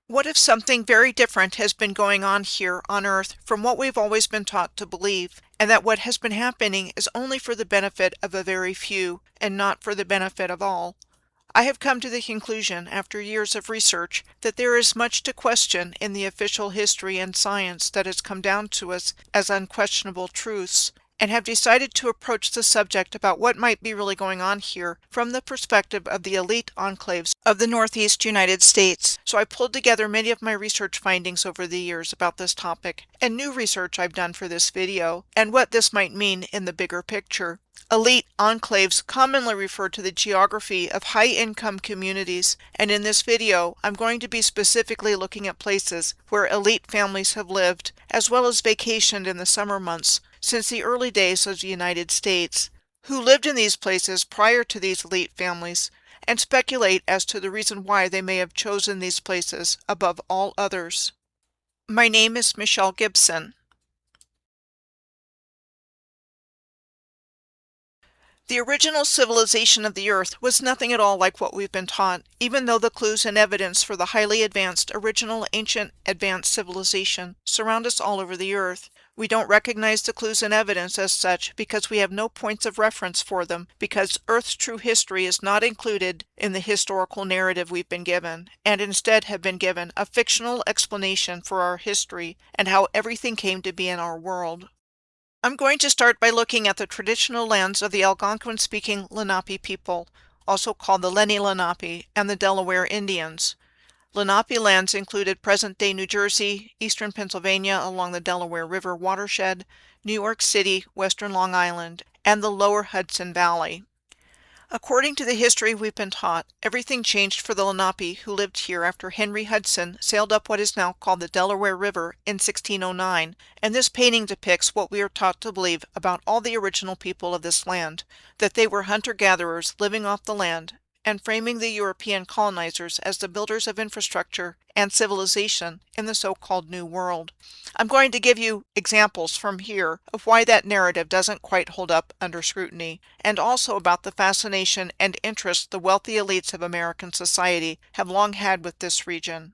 What if something very different has been going on here on Earth from what we've always been taught to believe, and that what has been happening is only for the benefit of a very few, and not for the benefit of all? I have come to the conclusion, after years of research, that there is much to question in the official history and science that has come down to us as unquestionable truths, and have decided to approach the subject about what might be really going on here from the perspective of the elite enclaves of the Northeast United States. So I pulled together many of my research findings over the years about this topic, and new research I've done for this video, and what this might mean in the bigger picture. Elite enclaves commonly refer to the geography of high-income communities, and in this video I'm going to be specifically looking at places where elite families have lived, as well as vacationed in the summer months, since the early days of the United States, who lived in these places prior to these elite families, and speculate as to the reason why they may have chosen these places above all others. My name is Michelle Gibson. The original civilization of the Earth was nothing at all like what we've been taught, even though the clues and evidence for the highly advanced original ancient advanced civilization surround us all over the Earth. We don't recognize the clues and evidence as such because we have no points of reference for them, because Earth's true history is not included in the historical narrative we've been given, and instead have been given a fictional explanation for our history and how everything came to be in our world. I'm going to start by looking at the traditional lands of the Algonquin-speaking Lenape people, also called the Lenni Lenape, and the Delaware Indians. Lenape lands included present-day New Jersey, eastern Pennsylvania along the Delaware River watershed, New York City, western Long Island, and the lower Hudson Valley. According to the history we've been taught, everything changed for the Lenape who lived here after Henry Hudson sailed up what is now called the Delaware River in 1609, and this painting depicts what we are taught to believe about all the original people of this land, that they were hunter-gatherers living off the land, and framing the European colonizers as the builders of infrastructure and civilization in the so-called New World. I'm going to give you examples from here of why that narrative doesn't quite hold up under scrutiny, and also about the fascination and interest the wealthy elites of American society have long had with this region.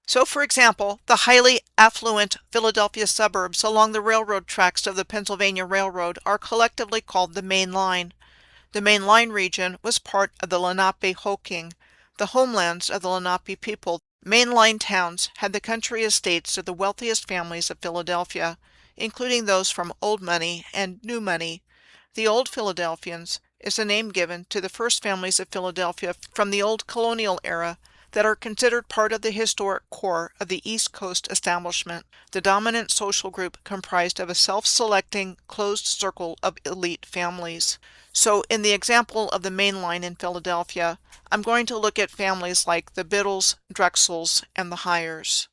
So, for example, the highly affluent Philadelphia suburbs along the railroad tracks of the Pennsylvania Railroad are collectively called the Main Line. The Main Line region was part of the Lenape-Hoking, the homelands of the Lenape people. Main Line towns had the country estates of the wealthiest families of Philadelphia, including those from Old Money and New Money. The Old Philadelphians is a name given to the first families of Philadelphia from the old colonial era that are considered part of the historic core of the East Coast establishment, the dominant social group comprised of a self-selecting, closed circle of elite families. So in the example of the Main Line in Philadelphia, I'm going to look at families like the Biddles, Drexels, and the Hyers.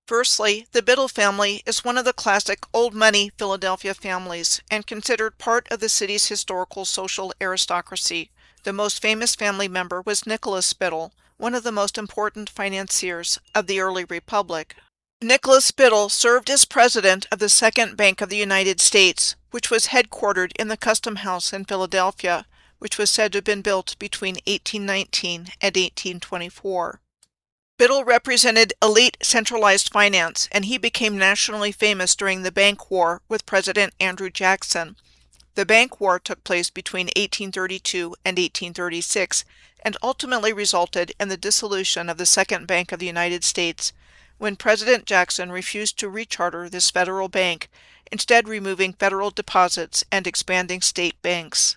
Firstly, the Biddle family is one of the classic old money Philadelphia families and considered part of the city's historical social aristocracy. The most famous family member was Nicholas Biddle, one of the most important financiers of the early republic. Nicholas Biddle served as president of the Second Bank of the United States, which was headquartered in the Custom House in Philadelphia, which was said to have been built between 1819 and 1824. Biddle represented elite centralized finance, and he became nationally famous during the Bank War with President Andrew Jackson. The Bank War took place between 1832 and 1836, and ultimately resulted in the dissolution of the Second Bank of the United States, when President Jackson refused to recharter this federal bank, instead removing federal deposits and expanding state banks.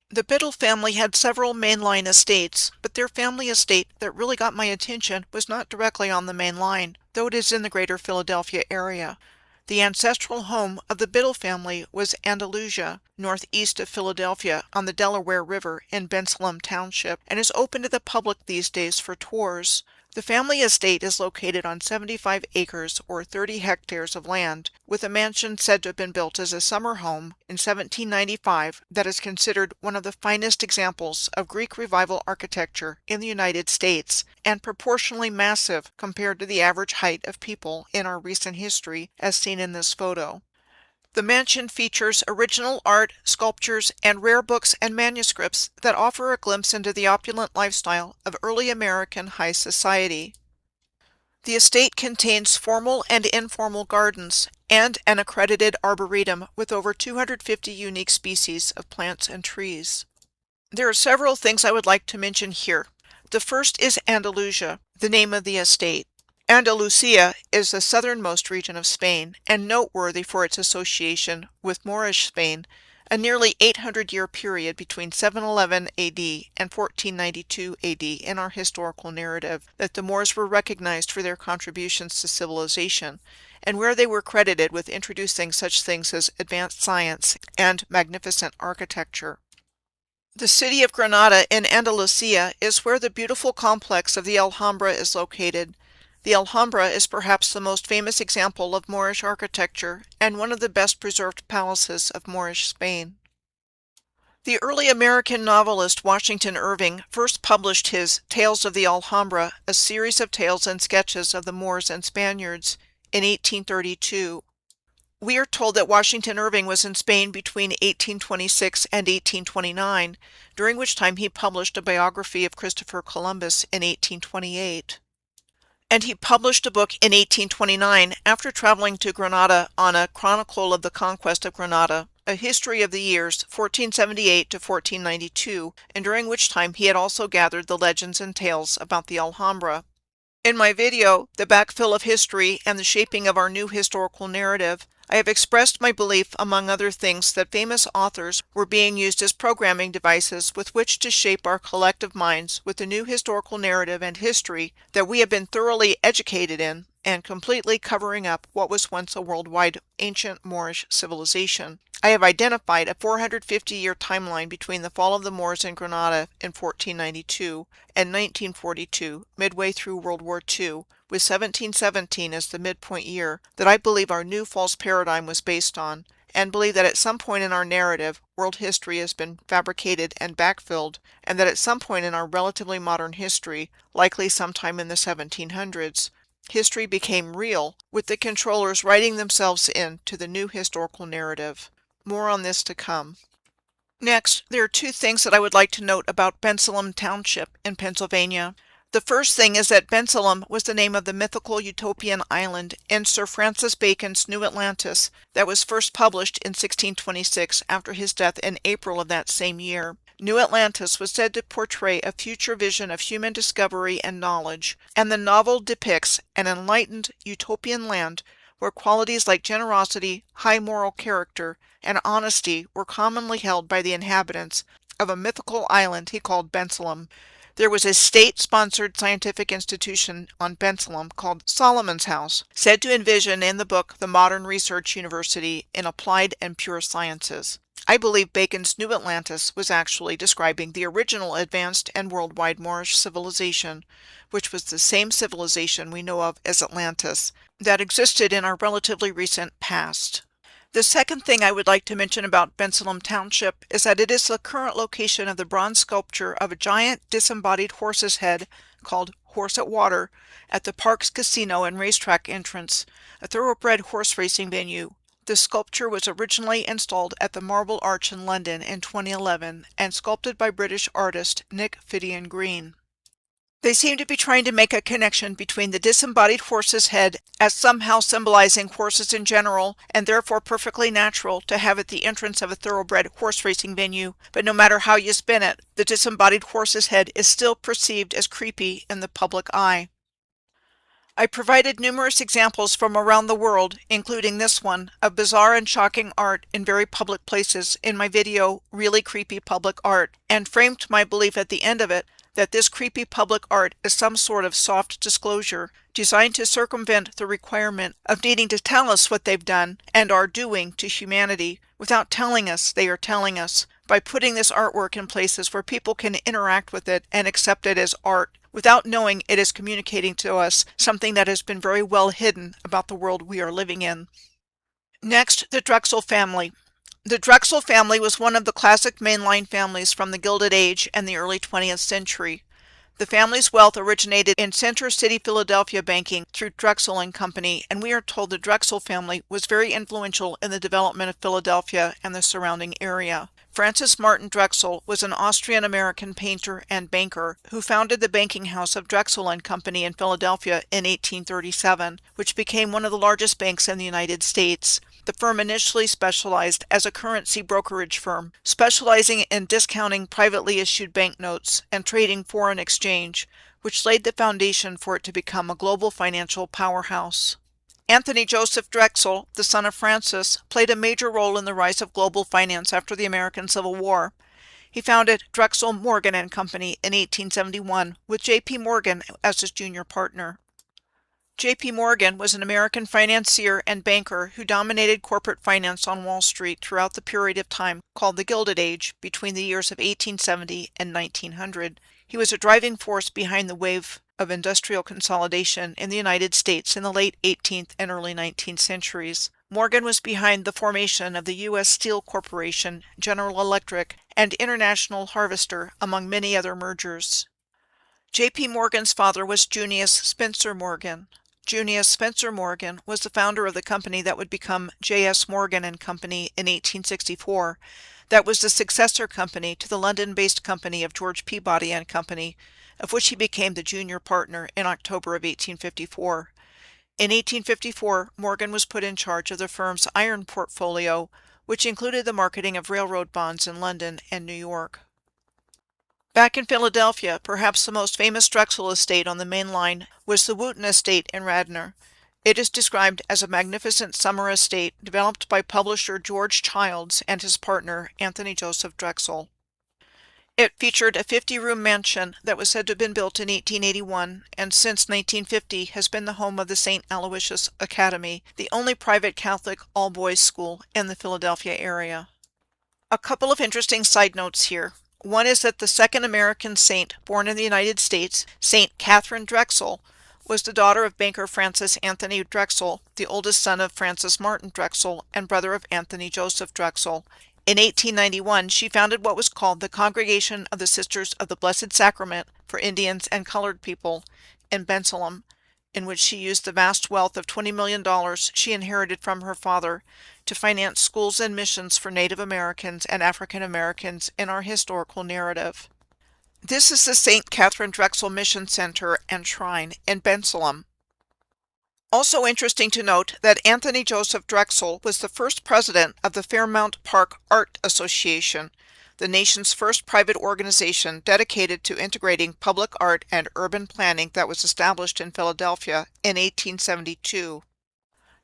The Biddle family had several Main Line estates, but their family estate that really got my attention was not directly on the Main Line, though it is in the greater Philadelphia area. The ancestral home of the Biddle family was Andalusia, northeast of Philadelphia on the Delaware River in Bensalem Township, and is open to the public these days for tours. The family estate is located on 75 acres or 30 hectares of land, with a mansion said to have been built as a summer home in 1795 that is considered one of the finest examples of Greek Revival architecture in the United States, and proportionally massive compared to the average height of people in our recent history as seen in this photo. The mansion features original art, sculptures, and rare books and manuscripts that offer a glimpse into the opulent lifestyle of early American high society. The estate contains formal and informal gardens and an accredited arboretum with over 250 unique species of plants and trees. There are several things I would like to mention here. The first is Andalusia, the name of the estate. Andalusia is the southernmost region of Spain and noteworthy for its association with Moorish Spain, a nearly 800-year period between 711 AD and 1492 AD in our historical narrative that the Moors were recognized for their contributions to civilization, and where they were credited with introducing such things as advanced science and magnificent architecture. The city of Granada in Andalusia is where the beautiful complex of the Alhambra is located. The Alhambra is perhaps the most famous example of Moorish architecture and one of the best preserved palaces of Moorish Spain. The early American novelist Washington Irving first published his Tales of the Alhambra, a series of tales and sketches of the Moors and Spaniards, in 1832. We are told that Washington Irving was in Spain between 1826 and 1829, during which time he published a biography of Christopher Columbus in 1828. And he published a book in 1829 after traveling to Granada on a Chronicle of the Conquest of Granada, a history of the years 1478 to 1492, and during which time he had also gathered the legends and tales about the Alhambra. In my video, The Backfill of History and the Shaping of Our New Historical Narrative, I have expressed my belief, among other things, that famous authors were being used as programming devices with which to shape our collective minds with the new historical narrative and history that we have been thoroughly educated in, and completely covering up what was once a worldwide ancient Moorish civilization. I have identified a 450-year timeline between the fall of the Moors in Granada in 1492 and 1942, midway through World War II, with 1717 as the midpoint year, that I believe our new false paradigm was based on, and believe that at some point in our narrative, world history has been fabricated and backfilled, and that at some point in our relatively modern history, likely sometime in the 1700s, history became real, with the controllers writing themselves in to the new historical narrative. More on this to come. Next, there are two things that I would like to note about Bensalem Township in Pennsylvania. The first thing is that Bensalem was the name of the mythical utopian island in Sir Francis Bacon's New Atlantis that was first published in 1626 after his death in April of that same year. New Atlantis was said to portray a future vision of human discovery and knowledge, and the novel depicts an enlightened utopian land where qualities like generosity, high moral character, and honesty were commonly held by the inhabitants of a mythical island he called Bensalem. There was a state-sponsored scientific institution on Bensalem called Solomon's House, said to envision in the book the modern research university in applied and pure sciences. I believe Bacon's New Atlantis was actually describing the original advanced and worldwide Moorish civilization, which was the same civilization we know of as Atlantis, that existed in our relatively recent past. The second thing I would like to mention about Bensalem Township is that it is the current location of the bronze sculpture of a giant disembodied horse's head called Horse at Water at the Parks Casino and Racetrack entrance, a thoroughbred horse racing venue. The sculpture was originally installed at the Marble Arch in London in 2011 and sculpted by British artist Nick Fidian Green. They seem to be trying to make a connection between the disembodied horse's head as somehow symbolizing horses in general, and therefore perfectly natural to have at the entrance of a thoroughbred horse racing venue, but no matter how you spin it, the disembodied horse's head is still perceived as creepy in the public eye. I provided numerous examples from around the world, including this one, of bizarre and shocking art in very public places in my video, Really Creepy Public Art, and framed my belief at the end of it that this creepy public art is some sort of soft disclosure designed to circumvent the requirement of needing to tell us what they've done and are doing to humanity without telling us they are telling us, by putting this artwork in places where people can interact with it and accept it as art without knowing it is communicating to us something that has been very well hidden about the world we are living in. Next, the Drexel family. The Drexel family was one of the classic mainline families from the Gilded Age and the early 20th century. The family's wealth originated in Center City, Philadelphia banking through Drexel and Company, and we are told the Drexel family was very influential in the development of Philadelphia and the surrounding area. Francis Martin Drexel was an Austrian-American painter and banker who founded the banking house of Drexel and Company in Philadelphia in 1837, which became one of the largest banks in the United States. The firm initially specialized as a currency brokerage firm, specializing in discounting privately issued banknotes and trading foreign exchange, which laid the foundation for it to become a global financial powerhouse. Anthony Joseph Drexel, the son of Francis, played a major role in the rise of global finance after the American Civil War. He founded Drexel, Morgan and Company in 1871 with J.P. Morgan as his junior partner. J.P. Morgan was an American financier and banker who dominated corporate finance on Wall Street throughout the period of time called the Gilded Age between the years of 1870 and 1900. He was a driving force behind the wave of industrial consolidation in the United States in the late 18th and early 19th centuries. Morgan was behind the formation of the U.S. Steel Corporation, General Electric, and International Harvester, among many other mergers. J.P. Morgan's father was Junius Spencer Morgan. Junius Spencer Morgan was the founder of the company that would become J.S. Morgan and Company in 1864. That was the successor company to the London-based company of George Peabody and Company, of which he became the junior partner in October of 1854. In 1854, Morgan was put in charge of the firm's iron portfolio, which included the marketing of railroad bonds in London and New York. Back in Philadelphia, perhaps the most famous Drexel estate on the main line was the Wooten Estate in Radnor. It is described as a magnificent summer estate developed by publisher George Childs and his partner Anthony Joseph Drexel. It featured a 50-room mansion that was said to have been built in 1881 and since 1950 has been the home of the St. Aloysius Academy, the only private Catholic all-boys school in the Philadelphia area. A couple of interesting side notes here. One is that the second American saint born in the United States, Saint Catherine Drexel, was the daughter of banker Francis Anthony Drexel, the oldest son of Francis Martin Drexel and brother of Anthony Joseph Drexel. In 1891, she founded what was called the Congregation of the Sisters of the Blessed Sacrament for Indians and Colored People in Bensalem, in which she used the vast wealth of $20 million she inherited from her father to finance schools and missions for Native Americans and African Americans in our historical narrative. This is the St. Catherine Drexel Mission Center and Shrine in Bensalem. Also interesting to note that Anthony Joseph Drexel was the first president of the Fairmount Park Art Association, the nation's first private organization dedicated to integrating public art and urban planning that was established in Philadelphia in 1872.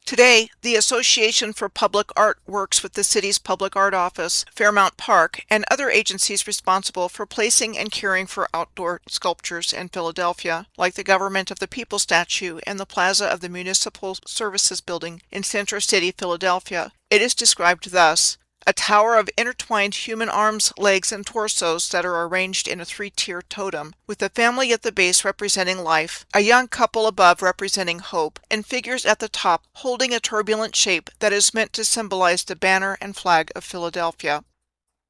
Today, the Association for Public Art works with the city's Public Art Office, Fairmount Park, and other agencies responsible for placing and caring for outdoor sculptures in Philadelphia, like the Government of the People statue in the plaza of the Municipal Services Building in Center City, Philadelphia. It is described thus: a tower of intertwined human arms, legs, and torsos that are arranged in a three-tier totem, with a family at the base representing life, a young couple above representing hope, and figures at the top holding a turbulent shape that is meant to symbolize the banner and flag of Philadelphia.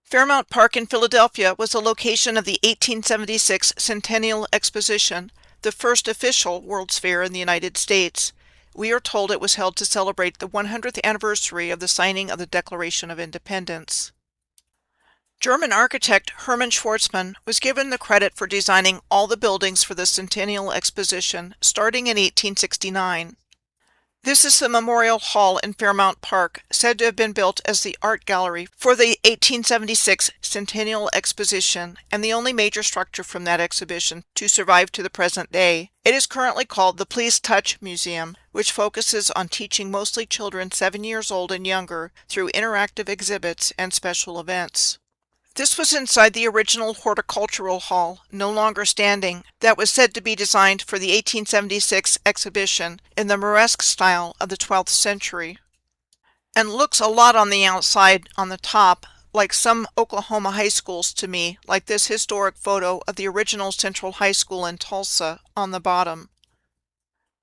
Fairmount Park in Philadelphia was the location of the 1876 Centennial Exposition, the first official World's Fair in the United States. We are told it was held to celebrate the 100th anniversary of the signing of the Declaration of Independence. German architect Hermann Schwarzmann was given the credit for designing all the buildings for the Centennial Exposition starting in 1869. This is the Memorial Hall in Fairmount Park, said to have been built as the art gallery for the 1876 Centennial Exposition and the only major structure from that exhibition to survive to the present day. It is currently called the Please Touch Museum, which focuses on teaching mostly children 7 years old and younger through interactive exhibits and special events. This was inside the original horticultural hall, no longer standing, that was said to be designed for the 1876 exhibition in the Moresque style of the 12th century, and looks a lot on the outside on the top like some Oklahoma high schools to me, like this historic photo of the original Central High School in Tulsa on the bottom.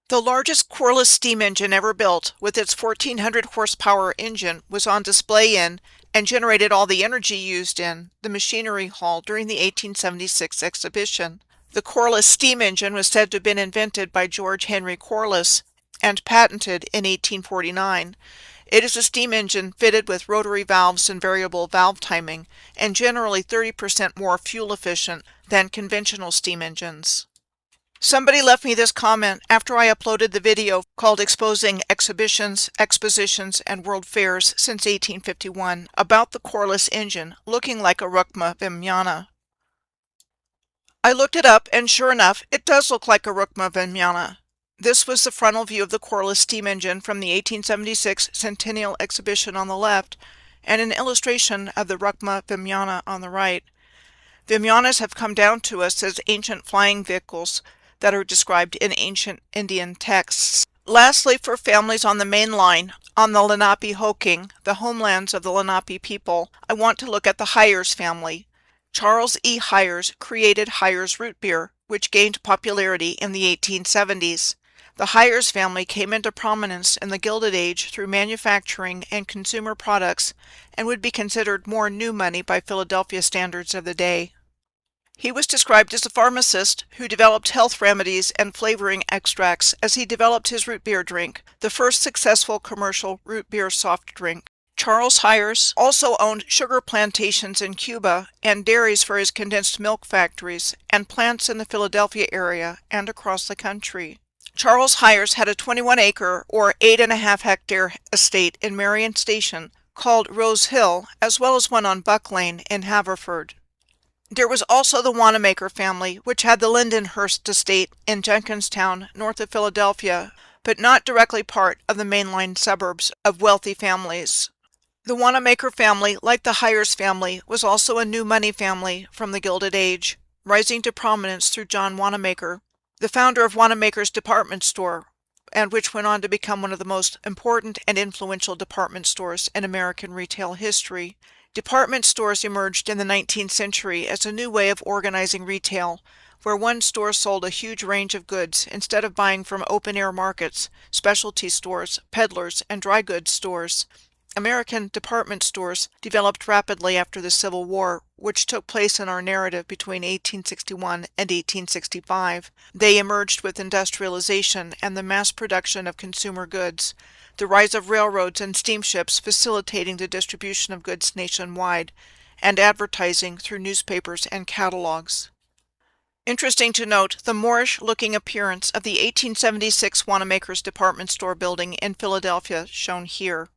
The largest Corliss steam engine ever built, with its 1,400 horsepower engine, was on display in and generated all the energy used in the machinery hall during the 1876 exhibition. The Corliss steam engine was said to have been invented by George Henry Corliss and patented in 1849. It is a steam engine fitted with rotary valves and variable valve timing, and generally 30% more fuel efficient than conventional steam engines. Somebody left me this comment after I uploaded the video called Exposing Exhibitions, Expositions, and World Fairs since 1851 about the coreless engine looking like a Rukma Vimyana. I looked it up, and sure enough, it does look like a Rukma Vimyana. This was the frontal view of the coreless steam engine from the 1876 Centennial Exhibition on the left, and an illustration of the Rukma Vimyana on the right. Vimyanas have come down to us as ancient flying vehicles that are described in ancient Indian texts. Lastly, for families on the main line, on the Lenape-Hoking, the homelands of the Lenape people, I want to look at the Hires family. Charles E. Hires created Hires root beer, which gained popularity in the 1870s. The Hires family came into prominence in the Gilded Age through manufacturing and consumer products and would be considered more new money by Philadelphia standards of the day. He was described as a pharmacist who developed health remedies and flavoring extracts as he developed his root beer drink, the first successful commercial root beer soft drink. Charles Hires also owned sugar plantations in Cuba and dairies for his condensed milk factories and plants in the Philadelphia area and across the country. Charles Hires had a 21-acre or 8.5-hectare estate in Marion Station called Rose Hill, as well as one on Buck Lane in Haverford. There was also the Wanamaker family, which had the Lindenhurst estate in Jenkinstown, north of Philadelphia, but not directly part of the mainline suburbs of wealthy families. The Wanamaker family, like the Hires family, was also a new money family from the Gilded Age, rising to prominence through John Wanamaker, the founder of Wanamaker's department store, and which went on to become one of the most important and influential department stores in American retail history. Department stores emerged in the 19th century as a new way of organizing retail, where one store sold a huge range of goods instead of buying from open-air markets, specialty stores, peddlers, and dry goods stores. American department stores developed rapidly after the Civil War, which took place in our narrative between 1861 and 1865. They emerged with industrialization and the mass production of consumer goods, the rise of railroads and steamships facilitating the distribution of goods nationwide, and advertising through newspapers and catalogs. Interesting to note the Moorish-looking appearance of the 1876 Wanamaker's department store building in Philadelphia, shown here.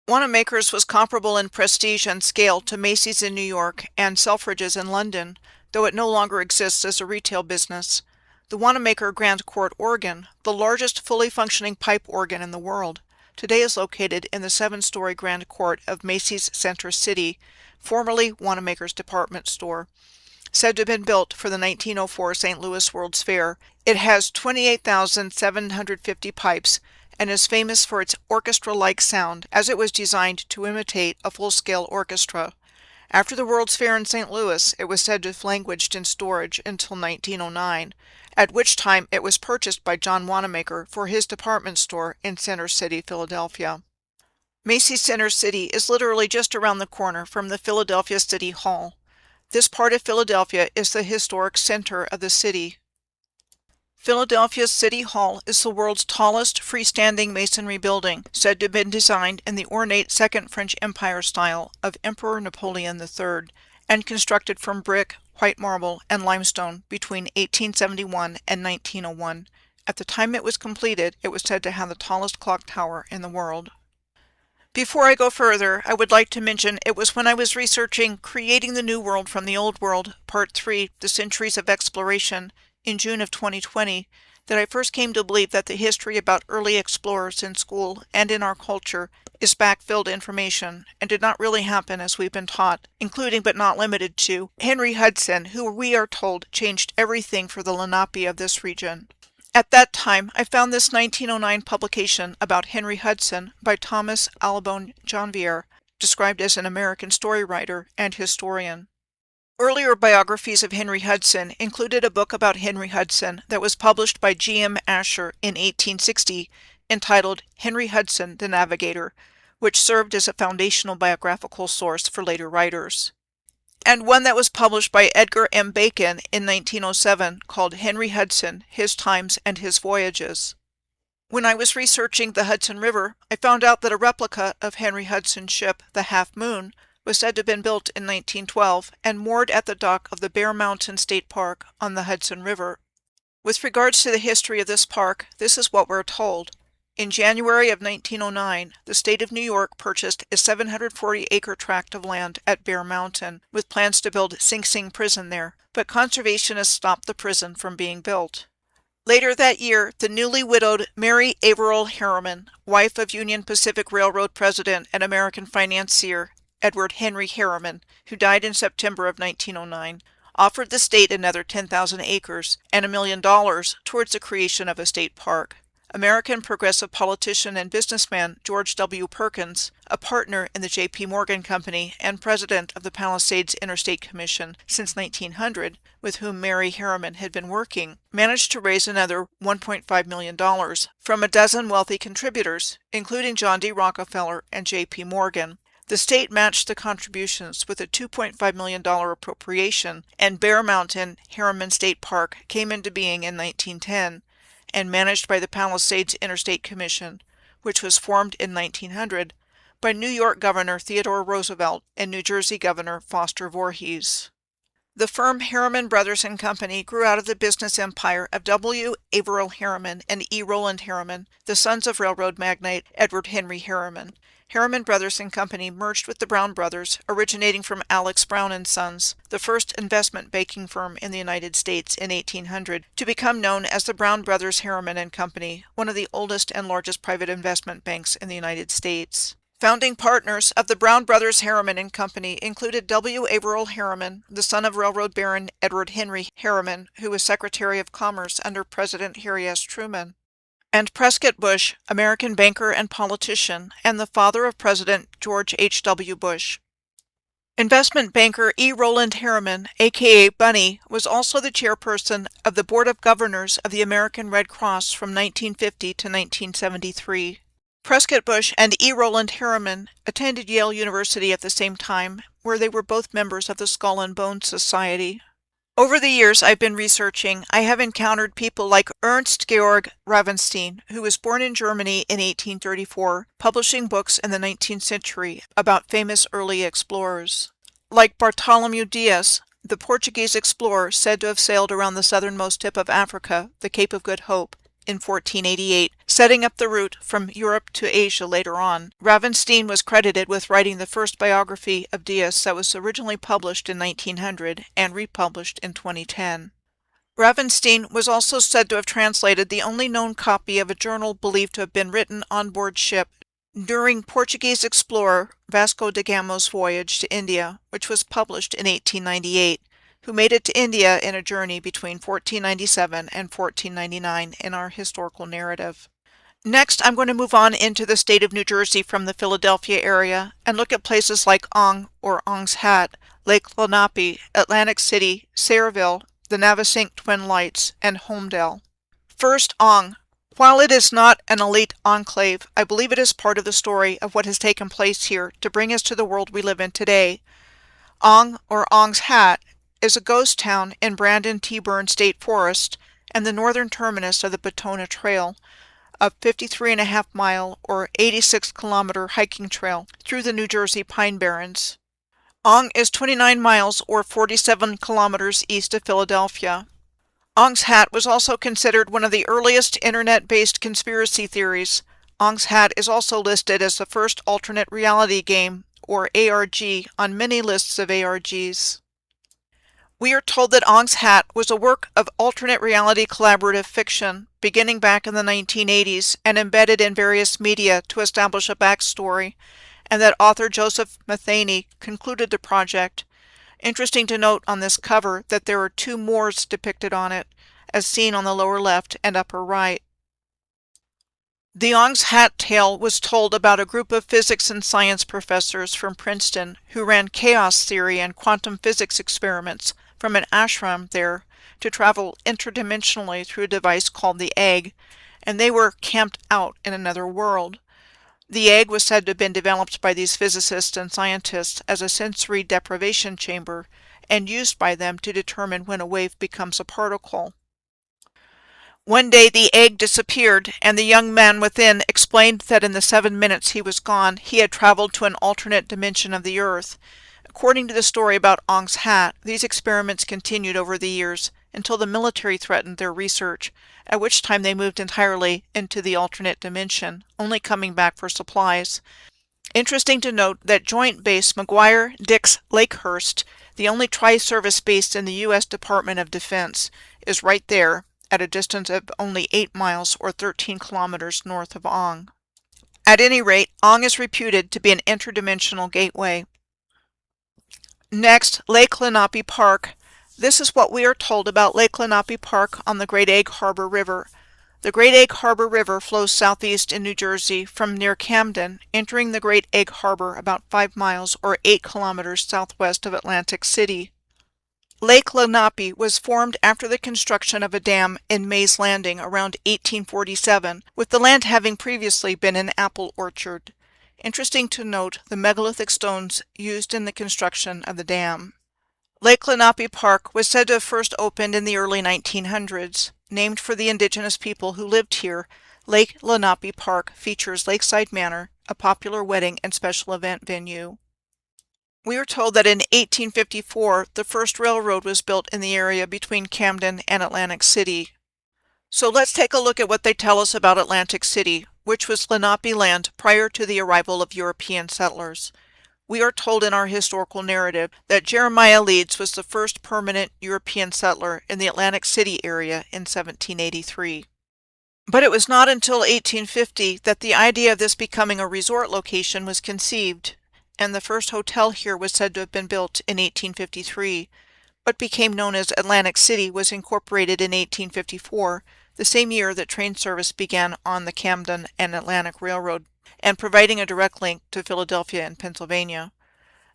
Wanamaker's was comparable in prestige and scale to Macy's in New York and Selfridge's in London, though it no longer exists as a retail business. The Wanamaker Grand Court organ, the largest fully functioning pipe organ in the world, today is located in the 7-story Grand Court of Macy's Center City, formerly Wanamaker's department store. Said to have been built for the 1904 St. Louis World's Fair, it has 28,750 pipes and is famous for its orchestra-like sound, as it was designed to imitate a full-scale orchestra. After the World's Fair in St. Louis, it was said to have languished in storage until 1909, at which time it was purchased by John Wanamaker for his department store in Center City, Philadelphia. Macy's Center City is literally just around the corner from the Philadelphia City Hall. This part of Philadelphia is the historic center of the city. Philadelphia's City Hall is the world's tallest freestanding masonry building, said to have been designed in the ornate Second French Empire style of Emperor Napoleon III, and constructed from brick, white marble, and limestone between 1871 and 1901. At the time it was completed, it was said to have the tallest clock tower in the world. Before I go further, I would like to mention it was when I was researching Creating the New World from the Old World, Part 3, The Centuries of Exploration, in June of 2020, that I first came to believe that the history about early explorers in school and in our culture is backfilled information and did not really happen as we've been taught, including but not limited to Henry Hudson, who we are told changed everything for the Lenape of this region. At that time, I found this 1909 publication about Henry Hudson by Thomas Allibone Janvier, described as an American story writer and historian. Earlier biographies of Henry Hudson included a book about Henry Hudson that was published by G.M. Asher in 1860, entitled Henry Hudson, the Navigator, which served as a foundational biographical source for later writers, and one that was published by Edgar M. Bacon in 1907 called Henry Hudson, His Times and His Voyages. When I was researching the Hudson River, I found out that a replica of Henry Hudson's ship, the Half Moon, was said to have been built in 1912 and moored at the dock of the Bear Mountain State Park on the Hudson River. With regards to the history of this park, this is what we're told. In January of 1909, the state of New York purchased a 740-acre tract of land at Bear Mountain, with plans to build Sing Sing Prison there, but conservationists stopped the prison from being built. Later that year, the newly widowed Mary Averill Harriman, wife of Union Pacific Railroad president and American financier Edward Henry Harriman, who died in September of 1909, offered the state another 10,000 acres and $1 million towards the creation of a state park. American progressive politician and businessman George W. Perkins, a partner in the J.P. Morgan Company and president of the Palisades Interstate Commission since 1900, with whom Mary Harriman had been working, managed to raise another $1.5 million from a dozen wealthy contributors, including John D. Rockefeller and J.P. Morgan. The state matched the contributions with a $2.5 million appropriation, and Bear Mountain Harriman State Park came into being in 1910, and managed by the Palisades Interstate Commission, which was formed in 1900 by New York Governor Theodore Roosevelt and New Jersey Governor Foster Voorhees. The firm Harriman Brothers and Company grew out of the business empire of W. Averill Harriman and E. Rowland Harriman, the sons of railroad magnate Edward Henry Harriman. Harriman Brothers and Company merged with the Brown Brothers, originating from Alex Brown and Sons, the first investment banking firm in the United States in 1800, to become known as the Brown Brothers Harriman and Company, one of the oldest and largest private investment banks in the United States. Founding partners of the Brown Brothers Harriman and Company included W. Averill Harriman, the son of railroad baron Edward Henry Harriman, who was Secretary of Commerce under President Harry S. Truman, and Prescott Bush, American banker and politician, and the father of President George H. W. Bush. Investment banker E. Rowland Harriman, aka Bunny, was also the chairperson of the Board of Governors of the American Red Cross from 1950 to 1973. Prescott Bush and E. Rowland Harriman attended Yale University at the same time, where they were both members of the Skull and Bones Society. Over the years I've been researching, I have encountered people like Ernst Georg Ravenstein, who was born in Germany in 1834, publishing books in the 19th century about famous early explorers. Like Bartholomew Dias, the Portuguese explorer said to have sailed around the southernmost tip of Africa, the Cape of Good Hope, in 1488, setting up the route from Europe to Asia later on. Ravenstein was credited with writing the first biography of Dias that was originally published in 1900 and republished in 2010. Ravenstein was also said to have translated the only known copy of a journal believed to have been written on board ship during Portuguese explorer Vasco da Gama's voyage to India, which was published in 1898. Who made it to India in a journey between 1497 and 1499 in our historical narrative. Next, I'm going to move on into the state of New Jersey from the Philadelphia area and look at places like Ong or Ong's Hat, Lake Lenape, Atlantic City, Sayreville, the Navesink Twin Lights, and Homedale. First, Ong. While it is not an elite enclave, I believe it is part of the story of what has taken place here to bring us to the world we live in today. Ong or Ong's Hat is a ghost town in Brandon T. Byrne State Forest and the northern terminus of the Batona Trail, a 53.5-mile or 86-kilometer hiking trail through the New Jersey Pine Barrens. Ong is 29 miles or 47 kilometers east of Philadelphia. Ong's Hat was also considered one of the earliest internet-based conspiracy theories. Ong's Hat is also listed as the first alternate reality game, or ARG, on many lists of ARGs. We are told that Ong's Hat was a work of alternate reality collaborative fiction, beginning back in the 1980s and embedded in various media to establish a backstory, and that author Joseph Matheny concluded the project. Interesting to note on this cover that there are two Moors depicted on it, as seen on the lower left and upper right. The Ong's Hat tale was told about a group of physics and science professors from Princeton who ran chaos theory and quantum physics experiments from an ashram there to travel interdimensionally through a device called the egg, and they were camped out in another world. The egg was said to have been developed by these physicists and scientists as a sensory deprivation chamber and used by them to determine when a wave becomes a particle. One day the egg disappeared, and the young man within explained that in the 7 minutes he was gone, he had traveled to an alternate dimension of the Earth. According to the story about Ong's hat, these experiments continued over the years until the military threatened their research, at which time they moved entirely into the alternate dimension, only coming back for supplies. Interesting to note that Joint Base McGuire-Dix-Lakehurst, the only tri-service base in the U.S. Department of Defense, is right there, at a distance of only 8 miles or 13 kilometers north of Ong. At any rate, Ong is reputed to be an interdimensional gateway. Next, Lake Lenape Park. This is what we are told about Lake Lenape Park on the Great Egg Harbor River. The Great Egg Harbor River flows southeast in New Jersey from near Camden, entering the Great Egg Harbor about 5 miles or 8 kilometers southwest of Atlantic City. Lake Lenape was formed after the construction of a dam in Mays Landing around 1847, with the land having previously been an apple orchard. Interesting to note the megalithic stones used in the construction of the dam. Lake Lenape Park was said to have first opened in the early 1900s. Named for the indigenous people who lived here, Lake Lenape Park features Lakeside Manor, a popular wedding and special event venue. We are told that in 1854, the first railroad was built in the area between Camden and Atlantic City. So let's take a look at what they tell us about Atlantic City, which was Lenape land prior to the arrival of European settlers. We are told in our historical narrative that Jeremiah Leeds was the first permanent European settler in the Atlantic City area in 1783. But it was not until 1850 that the idea of this becoming a resort location was conceived, and the first hotel here was said to have been built in 1853. What became known as Atlantic City was incorporated in 1854, the same year that train service began on the Camden and Atlantic Railroad, and providing a direct link to Philadelphia and Pennsylvania.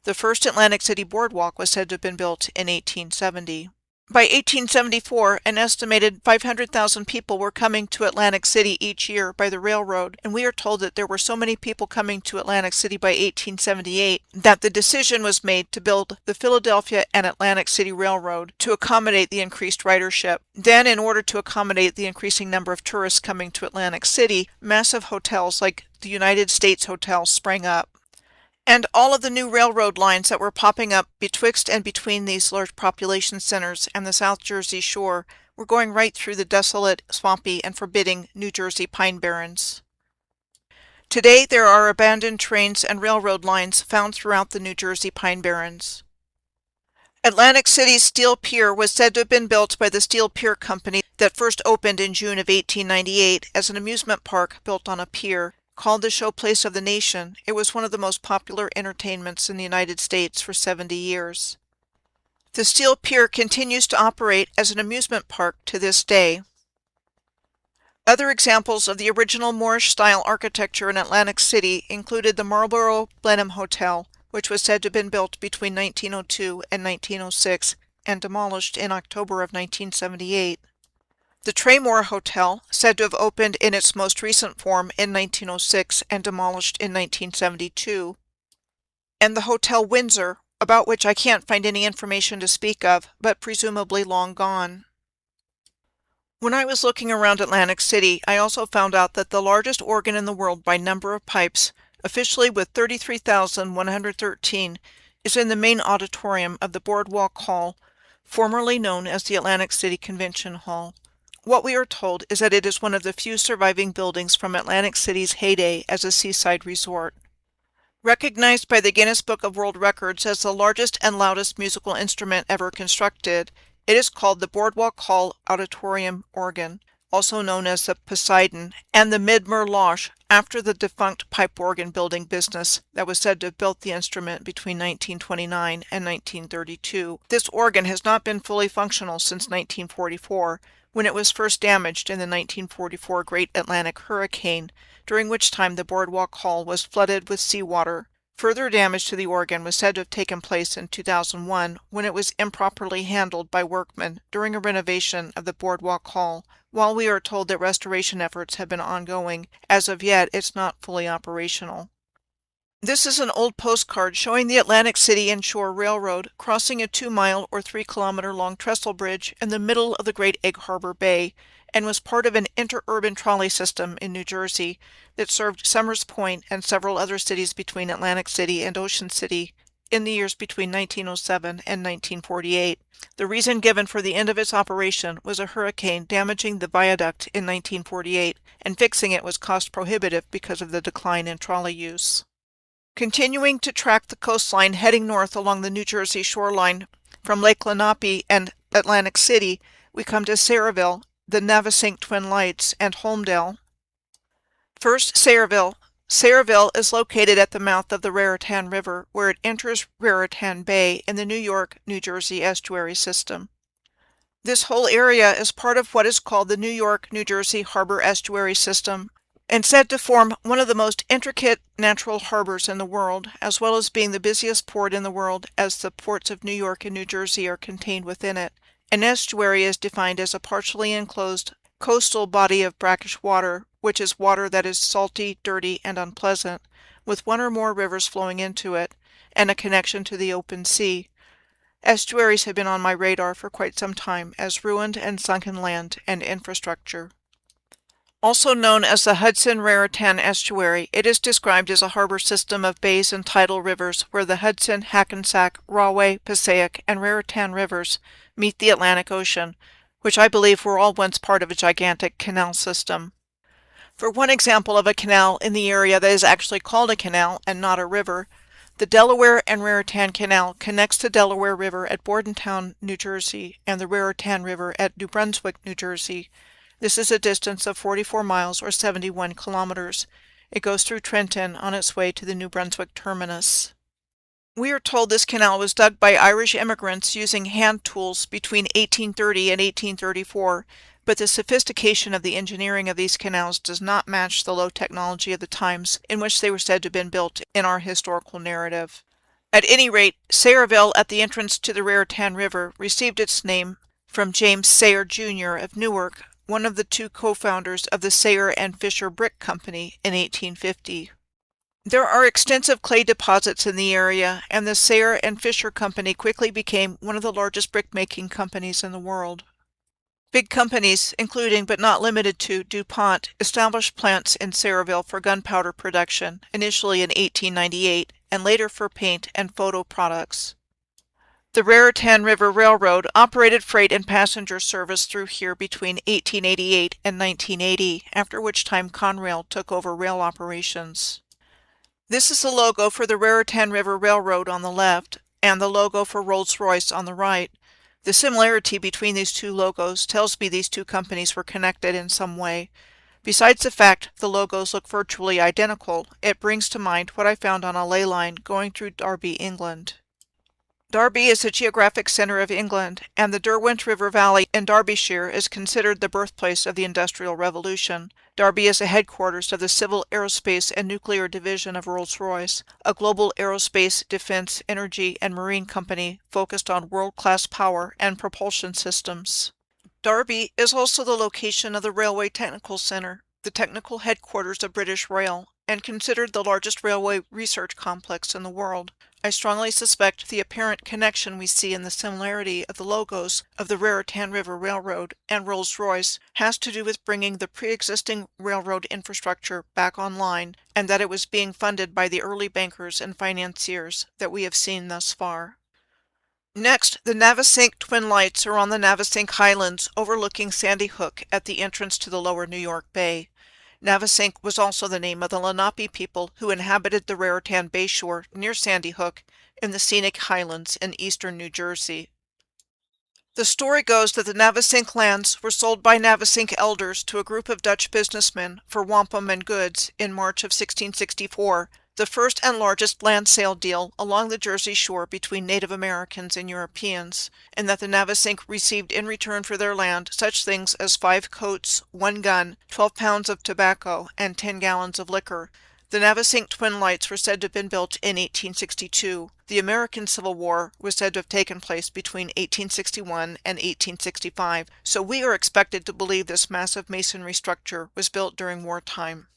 The first Atlantic City boardwalk was said to have been built in 1870. By 1874, an estimated 500,000 people were coming to Atlantic City each year by the railroad, and we are told that there were so many people coming to Atlantic City by 1878 that the decision was made to build the Philadelphia and Atlantic City Railroad to accommodate the increased ridership. Then, in order to accommodate the increasing number of tourists coming to Atlantic City, massive hotels like the United States Hotel sprang up. And all of the new railroad lines that were popping up betwixt and between these large population centers and the South Jersey shore were going right through the desolate, swampy, and forbidding New Jersey pine barrens. Today there are abandoned trains and railroad lines found throughout the New Jersey pine barrens. Atlantic City's steel pier was said to have been built by the Steel Pier Company that first opened in June of 1898 as an amusement park built on a pier. Called the showplace of the nation, it was one of the most popular entertainments in the United States for 70 years. The Steel Pier continues to operate as an amusement park to this day. Other examples of the original Moorish-style architecture in Atlantic City included the Marlborough Blenheim Hotel, which was said to have been built between 1902 and 1906 and demolished in October of 1978. The Traymore Hotel, said to have opened in its most recent form in 1906 and demolished in 1972. And the Hotel Windsor, about which I can't find any information to speak of, but presumably long gone. When I was looking around Atlantic City, I also found out that the largest organ in the world by number of pipes, officially with 33,113, is in the main auditorium of the Boardwalk Hall, formerly known as the Atlantic City Convention Hall. What we are told is that it is one of the few surviving buildings from Atlantic City's heyday as a seaside resort. Recognized by the Guinness Book of World Records as the largest and loudest musical instrument ever constructed, it is called the Boardwalk Hall Auditorium Organ, also known as the Poseidon, and the Mid-Merloche, after the defunct pipe organ building business that was said to have built the instrument between 1929 and 1932. This organ has not been fully functional since 1944, when it was first damaged in the 1944 Great Atlantic Hurricane, during which time the Boardwalk Hall was flooded with seawater. Further damage to the organ was said to have taken place in 2001 when it was improperly handled by workmen during a renovation of the Boardwalk Hall. While we are told that restoration efforts have been ongoing, as of yet it's not fully operational. This is an old postcard showing the Atlantic City and Shore Railroad crossing a 2-mile or 3-kilometer long trestle bridge in the middle of the Great Egg Harbor Bay, and was part of an interurban trolley system in New Jersey that served Somers Point and several other cities between Atlantic City and Ocean City in the years between 1907 and 1948. The reason given for the end of its operation was a hurricane damaging the viaduct in 1948, and fixing it was cost prohibitive because of the decline in trolley use. Continuing to track the coastline heading north along the New Jersey shoreline from Lake Lenape and Atlantic City, we come to Sayreville, the Navesink Twin Lights, and Holmdel. First, Sayreville. Sayreville is located at the mouth of the Raritan River, where it enters Raritan Bay in the New York, New Jersey estuary system. This whole area is part of what is called the New York, New Jersey Harbor Estuary System, and said to form one of the most intricate natural harbors in the world, as well as being the busiest port in the world, as the ports of New York and New Jersey are contained within it. An estuary is defined as a partially enclosed coastal body of brackish water, which is water that is salty, dirty, and unpleasant, with one or more rivers flowing into it, and a connection to the open sea. Estuaries have been on my radar for quite some time as ruined and sunken land and infrastructure. Also known as the Hudson-Raritan Estuary, it is described as a harbor system of bays and tidal rivers where the Hudson, Hackensack, Rahway, Passaic, and Raritan rivers meet the Atlantic Ocean, which I believe were all once part of a gigantic canal system. For one example of a canal in the area that is actually called a canal and not a river, the Delaware and Raritan Canal connects the Delaware River at Bordentown, New Jersey, and the Raritan River at New Brunswick, New Jersey. This is a distance of 44 miles or 71 kilometers. It goes through Trenton on its way to the New Brunswick terminus. We are told this canal was dug by Irish immigrants using hand tools between 1830 and 1834, but the sophistication of the engineering of these canals does not match the low technology of the times in which they were said to have been built in our historical narrative. At any rate, Sayreville at the entrance to the Raritan River received its name from James Sayre, Jr. of Newark, one of the two co-founders of the Sayre and Fisher Brick Company in 1850. There are extensive clay deposits in the area, and the Sayre and Fisher Company quickly became one of the largest brick-making companies in the world. Big companies, including but not limited to DuPont, established plants in Sayreville for gunpowder production, initially in 1898, and later for paint and photo products. The Raritan River Railroad operated freight and passenger service through here between 1888 and 1980, after which time Conrail took over rail operations. This is the logo for the Raritan River Railroad on the left, and the logo for Rolls-Royce on the right. The similarity between these two logos tells me these two companies were connected in some way. Besides the fact the logos look virtually identical, it brings to mind what I found on a ley line going through Derby, England. Derby is the geographic center of England, and the Derwent River Valley in Derbyshire is considered the birthplace of the Industrial Revolution. Derby is the headquarters of the Civil Aerospace and Nuclear Division of Rolls-Royce, a global aerospace, defense, energy, and marine company focused on world-class power and propulsion systems. Derby is also the location of the Railway Technical Centre, the technical headquarters of British Rail, and considered the largest railway research complex in the world. I strongly suspect the apparent connection we see in the similarity of the logos of the Raritan River Railroad and Rolls-Royce has to do with bringing the pre-existing railroad infrastructure back online, and that it was being funded by the early bankers and financiers that we have seen thus far. Next, the Navesink Twin Lights are on the Navesink Highlands overlooking Sandy Hook at the entrance to the lower New York Bay. Navesink was also the name of the Lenape people who inhabited the Raritan Bay shore near Sandy Hook in the scenic highlands in eastern New Jersey. The story goes that the Navesink lands were sold by Navesink elders to a group of Dutch businessmen for wampum and goods in March of 1664, the first and largest land sale deal along the Jersey shore between Native Americans and Europeans, and that the Navesink received in return for their land such things as 5 coats, 1 gun, 12 pounds of tobacco, and 10 gallons of liquor. The Navesink Twin Lights were said to have been built in 1862. The American Civil War was said to have taken place between 1861 and 1865, so we are expected to believe this massive masonry structure was built during wartime.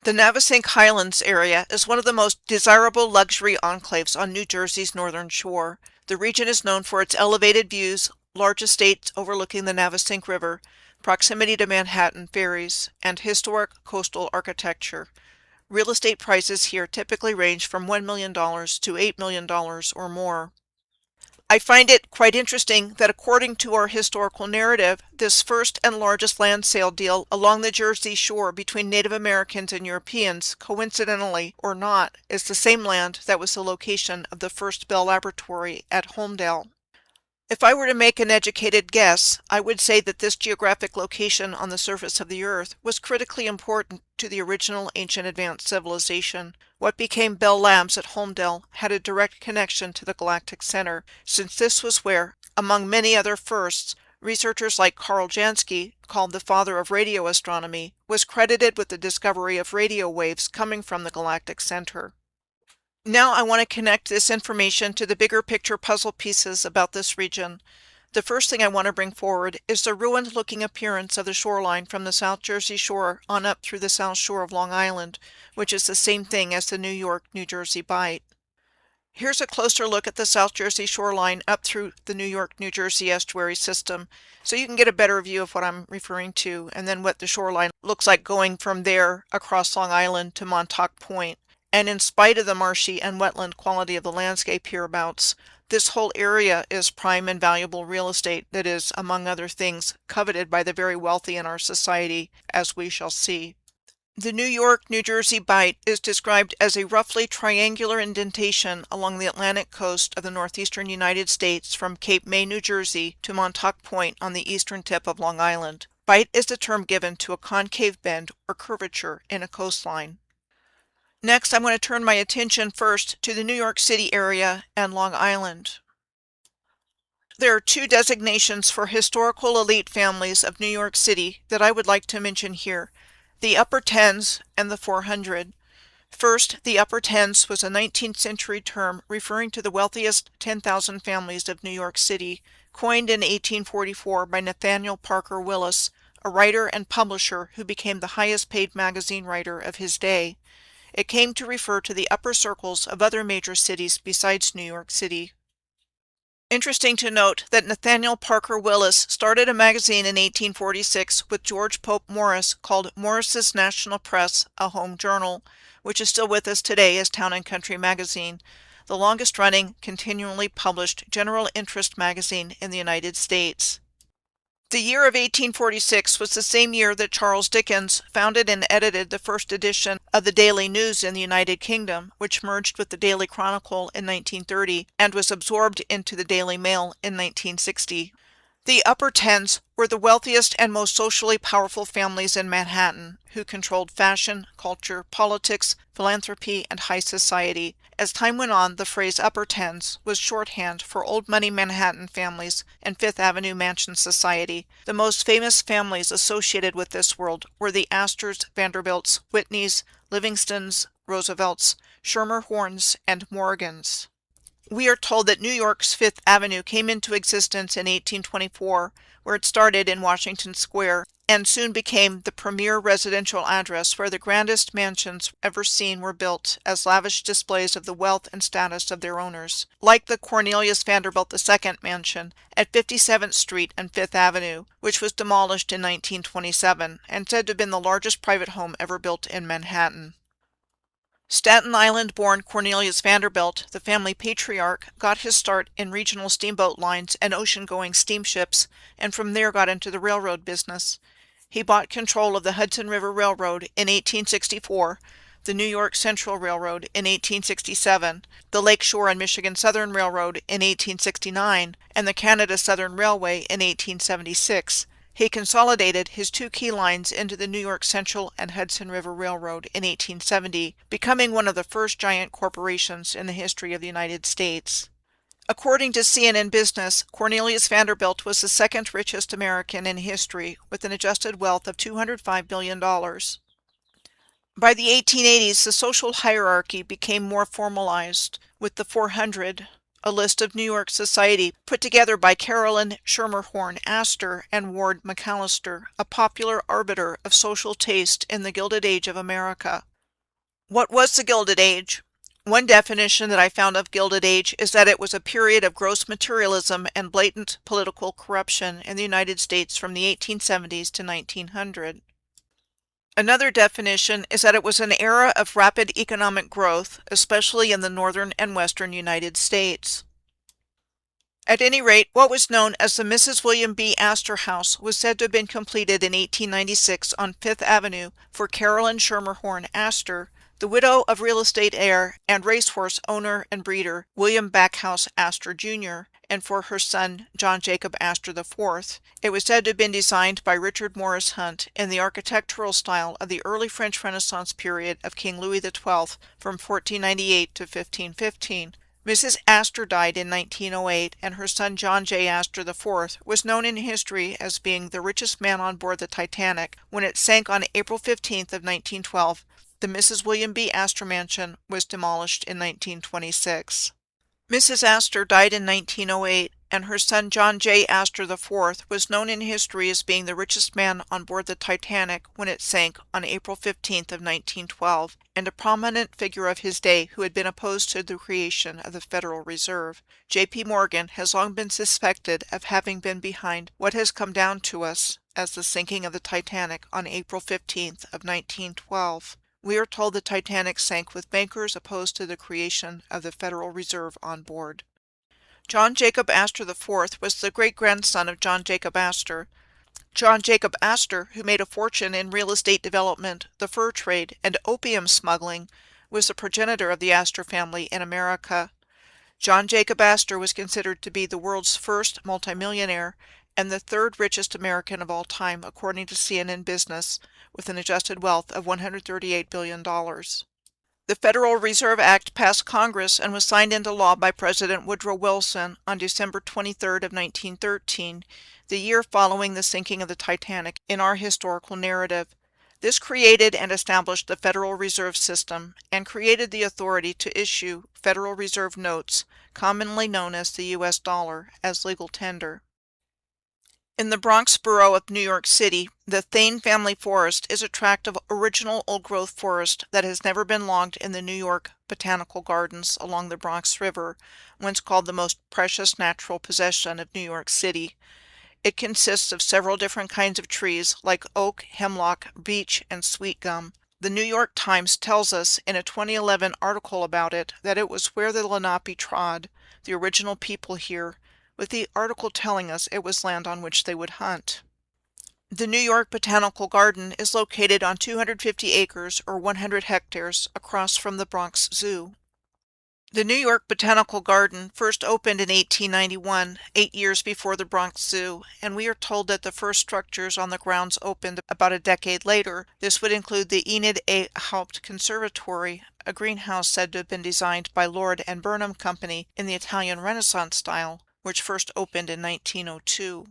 The Navesink Highlands area is one of the most desirable luxury enclaves on New Jersey's northern shore. The region is known for its elevated views, large estates overlooking the Navesink River, proximity to Manhattan ferries, and historic coastal architecture. Real estate prices here typically range from $1 million to $8 million or more. I find it quite interesting that according to our historical narrative, this first and largest land sale deal along the Jersey shore between Native Americans and Europeans, coincidentally or not, is the same land that was the location of the first Bell Laboratory at Holmdel. If I were to make an educated guess, I would say that this geographic location on the surface of the Earth was critically important to the original ancient advanced civilization. What became Bell Labs at Holmdel had a direct connection to the galactic center, since this was where, among many other firsts, researchers like Carl Jansky, called the father of radio astronomy, was credited with the discovery of radio waves coming from the galactic center. Now I want to connect this information to the bigger picture puzzle pieces about this region. The first thing I want to bring forward is the ruined-looking appearance of the shoreline from the South Jersey shore on up through the South Shore of Long Island, which is the same thing as the New York-New Jersey Bight. Here's a closer look at the South Jersey shoreline up through the New York-New Jersey estuary system, so you can get a better view of what I'm referring to, and then what the shoreline looks like going from there across Long Island to Montauk Point. And in spite of the marshy and wetland quality of the landscape hereabouts, this whole area is prime and valuable real estate that is, among other things, coveted by the very wealthy in our society, as we shall see. The New York-New Jersey Bight is described as a roughly triangular indentation along the Atlantic coast of the northeastern United States from Cape May, New Jersey to Montauk Point on the eastern tip of Long Island. Bight is the term given to a concave bend or curvature in a coastline. Next, I'm going to turn my attention first to the New York City area and Long Island. There are two designations for historical elite families of New York City that I would like to mention here: the Upper Tens and the 400. First, the Upper Tens was a 19th century term referring to the wealthiest 10,000 families of New York City, coined in 1844 by Nathaniel Parker Willis, a writer and publisher who became the highest paid magazine writer of his day. It came to refer to the upper circles of other major cities besides New York City. Interesting to note that Nathaniel Parker Willis started a magazine in 1846 with George Pope Morris called Morris's National Press, a home journal, which is still with us today as Town and Country magazine, the longest-running, continually published general interest magazine in the United States. The year of 1846 was the same year that Charles Dickens founded and edited the first edition of the Daily News in the United Kingdom, which merged with the Daily Chronicle in 1930 and was absorbed into the Daily Mail in 1960. The Upper Tens were the wealthiest and most socially powerful families in Manhattan, who controlled fashion, culture, politics, philanthropy, and high society. As time went on, the phrase Upper Tens was shorthand for old money Manhattan families and Fifth Avenue Mansion Society. The most famous families associated with this world were the Astors, Vanderbilts, Whitneys, Livingstons, Roosevelts, Schermerhorns, and Morgans. We are told that New York's Fifth Avenue came into existence in 1824, where it started in Washington Square, and soon became the premier residential address where the grandest mansions ever seen were built as lavish displays of the wealth and status of their owners, like the Cornelius Vanderbilt II mansion at 57th Street and Fifth Avenue, which was demolished in 1927 and said to have been the largest private home ever built in Manhattan. Staten Island-born Cornelius Vanderbilt, the family patriarch, got his start in regional steamboat lines and ocean-going steamships, and from there got into the railroad business. He bought control of the Hudson River Railroad in 1864, the New York Central Railroad in 1867, the Lake Shore and Michigan Southern Railroad in 1869, and the Canada Southern Railway in 1876. He consolidated his two key lines into the New York Central and Hudson River Railroad in 1870, becoming one of the first giant corporations in the history of the United States. According to CNN Business, Cornelius Vanderbilt was the second richest American in history, with an adjusted wealth of $205 billion. By the 1880s, the social hierarchy became more formalized, with the 400, a list of New York society put together by Carolyn Schermerhorn Astor and Ward McAllister, a popular arbiter of social taste in the Gilded Age of America. What was the Gilded Age? One definition that I found of Gilded Age is that it was a period of gross materialism and blatant political corruption in the United States from the 1870s to 1900. Another definition is that it was an era of rapid economic growth, especially in the northern and western United States. At any rate, what was known as the Mrs. William B. Astor House was said to have been completed in 1896 on Fifth Avenue for Carolyn Schermerhorn Astor, the widow of real estate heir and racehorse owner and breeder William Backhouse Astor Jr., and for her son John Jacob Astor IV. It was said to have been designed by Richard Morris Hunt in the architectural style of the early French Renaissance period of King Louis XII from 1498 to 1515. Mrs. Astor died in 1908, and her son John J. Astor IV was known in history as being the richest man on board the Titanic. When it sank on April 15th of 1912, the Mrs. William B. Astor Mansion was demolished in 1926. Mrs. Astor died in 1908, and her son John J. Astor IV was known in history as being the richest man on board the Titanic when it sank on April 15th of 1912, and a prominent figure of his day who had been opposed to the creation of the Federal Reserve. J.P. Morgan has long been suspected of having been behind what has come down to us as the sinking of the Titanic on April 15th of 1912. We are told the Titanic sank with bankers opposed to the creation of the Federal Reserve on board. John Jacob Astor IV was the great-grandson of John Jacob Astor. John Jacob Astor, who made a fortune in real estate development, the fur trade, and opium smuggling, was the progenitor of the Astor family in America. John Jacob Astor was considered to be the world's first multimillionaire and the third richest American of all time, according to CNN Business, with an adjusted wealth of $138 billion. The Federal Reserve Act passed Congress and was signed into law by President Woodrow Wilson on December 23rd of 1913, the year following the sinking of the Titanic in our historical narrative. This created and established the Federal Reserve System and created the authority to issue Federal Reserve notes, commonly known as the U.S. dollar, as legal tender. In the Bronx borough of New York City, the Thane Family Forest is a tract of original old-growth forest that has never been logged in the New York Botanical Gardens along the Bronx River, once called the most precious natural possession of New York City. It consists of several different kinds of trees like oak, hemlock, beech, and sweet gum. The New York Times tells us in a 2011 article about it that it was where the Lenape trod, the original people here, with the article telling us it was land on which they would hunt. The New York Botanical Garden is located on 250 acres or 100 hectares across from the Bronx Zoo. The New York Botanical Garden first opened in 1891, 8 years before the Bronx Zoo, and we are told that the first structures on the grounds opened about a decade later. This would include the Enid A. Haupt Conservatory, a greenhouse said to have been designed by Lord and Burnham Company in the Italian Renaissance style, which first opened in 1902.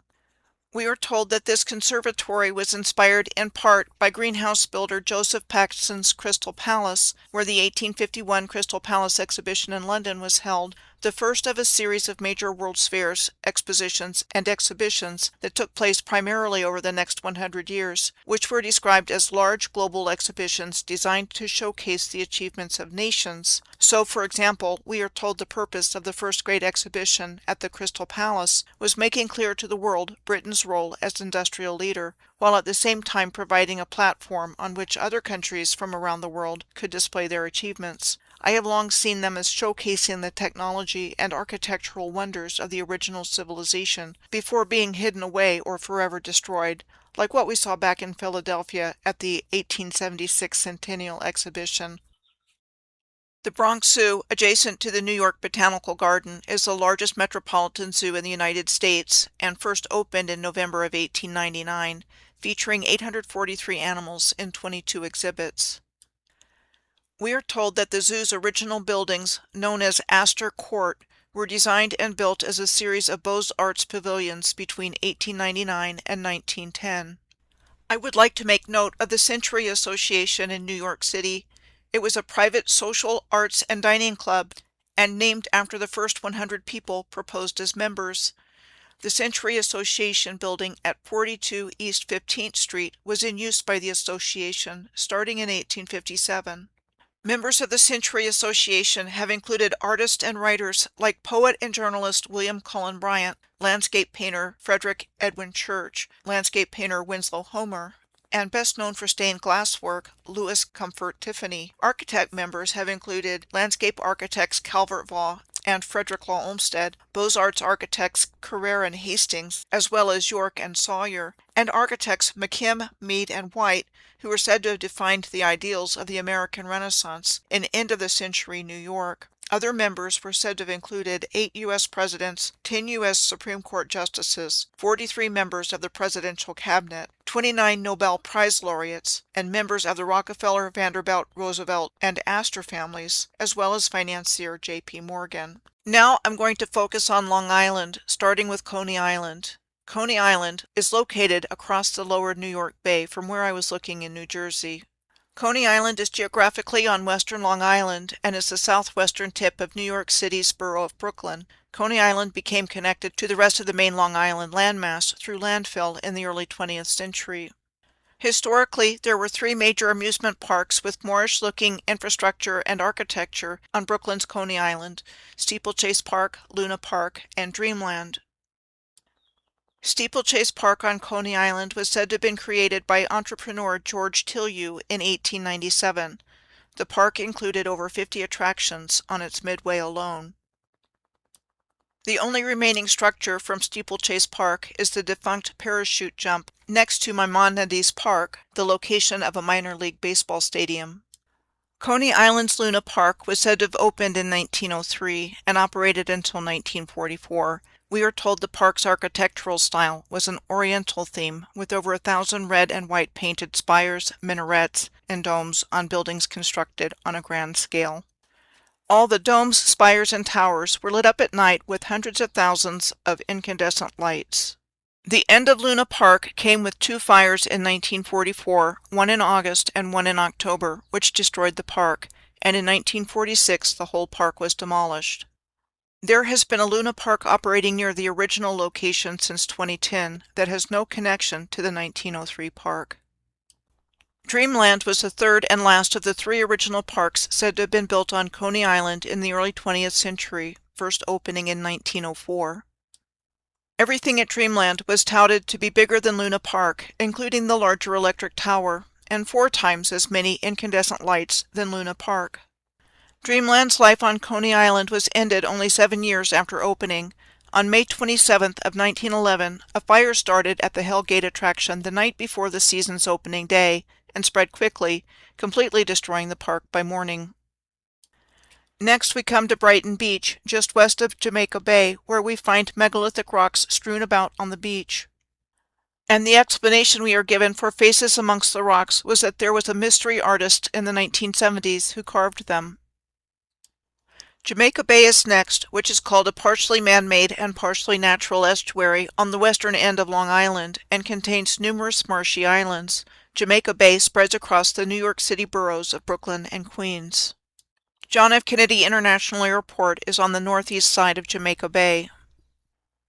We are told that this conservatory was inspired in part by greenhouse builder Joseph Paxton's Crystal Palace, where the 1851 Crystal Palace exhibition in London was held, the first of a series of major World's Fairs, expositions, and exhibitions that took place primarily over the next 100 years, which were described as large global exhibitions designed to showcase the achievements of nations. So, for example, we are told the purpose of the first great exhibition at the Crystal Palace was making clear to the world Britain's role as industrial leader, while at the same time providing a platform on which other countries from around the world could display their achievements. I have long seen them as showcasing the technology and architectural wonders of the original civilization before being hidden away or forever destroyed, like what we saw back in Philadelphia at the 1876 Centennial Exhibition. The Bronx Zoo, adjacent to the New York Botanical Garden, is the largest metropolitan zoo in the United States and first opened in November of 1899, featuring 843 animals in 22 exhibits. We are told that the zoo's original buildings, known as Astor Court, were designed and built as a series of Beaux-Arts pavilions between 1899 and 1910. I would like to make note of the Century Association in New York City. It was a private social, arts, and dining club, and named after the first 100 people proposed as members. The Century Association building at 42 East 15th Street was in use by the association starting in 1857. Members of the Century Association have included artists and writers like poet and journalist William Cullen Bryant, landscape painter Frederick Edwin Church, landscape painter Winslow Homer, and best known for stained glass work, Louis Comfort Tiffany. Architect members have included landscape architects Calvert Vaux and Frederick Law Olmsted, Beaux-Arts architects Carrere and Hastings, as well as York and Sawyer, and architects McKim, Mead, and White, who are said to have defined the ideals of the American Renaissance in end-of-the-century New York. Other members were said to have included 8 U.S. presidents, 10 U.S. Supreme Court justices, 43 members of the presidential cabinet, 29 Nobel Prize laureates, and members of the Rockefeller, Vanderbilt, Roosevelt, and Astor families, as well as financier J.P. Morgan. Now I'm going to focus on Long Island, starting with Coney Island. Coney Island is located across the lower New York Bay from where I was looking in New Jersey. Coney Island is geographically on western Long Island and is the southwestern tip of New York City's borough of Brooklyn. Coney Island became connected to the rest of the main Long Island landmass through landfill in the early 20th century. Historically, there were 3 major amusement parks with Moorish-looking infrastructure and architecture on Brooklyn's Coney Island: Steeplechase Park, Luna Park, and Dreamland. Steeplechase Park on Coney Island was said to have been created by entrepreneur George Tilliou in 1897. The park included over 50 attractions on its midway alone. The only remaining structure from Steeplechase Park is the defunct parachute jump next to Maimonides Park, the location of a minor league baseball stadium. Coney Island's Luna Park was said to have opened in 1903 and operated until 1944. We are told the park's architectural style was an Oriental theme with over 1,000 red and white painted spires, minarets, and domes on buildings constructed on a grand scale. All the domes, spires, and towers were lit up at night with hundreds of thousands of incandescent lights. The end of Luna Park came with 2 fires in 1944, one in August and one in October, which destroyed the park, and in 1946 the whole park was demolished. There has been a Luna Park operating near the original location since 2010 that has no connection to the 1903 park. Dreamland was the third and last of the 3 original parks said to have been built on Coney Island in the early 20th century, first opening in 1904. Everything at Dreamland was touted to be bigger than Luna Park, including the larger electric tower, and 4 times as many incandescent lights than Luna Park. Dreamland's life on Coney Island was ended only 7 years after opening. On May 27th of 1911, a fire started at the Hell Gate attraction the night before the season's opening day and spread quickly, completely destroying the park by morning. Next we come to Brighton Beach, just west of Jamaica Bay, where we find megalithic rocks strewn about on the beach. And the explanation we are given for faces amongst the rocks was that there was a mystery artist in the 1970s who carved them. Jamaica Bay is next, which is called a partially man-made and partially natural estuary on the western end of Long Island and contains numerous marshy islands. Jamaica Bay spreads across the New York City boroughs of Brooklyn and Queens. John F. Kennedy International Airport is on the northeast side of Jamaica Bay.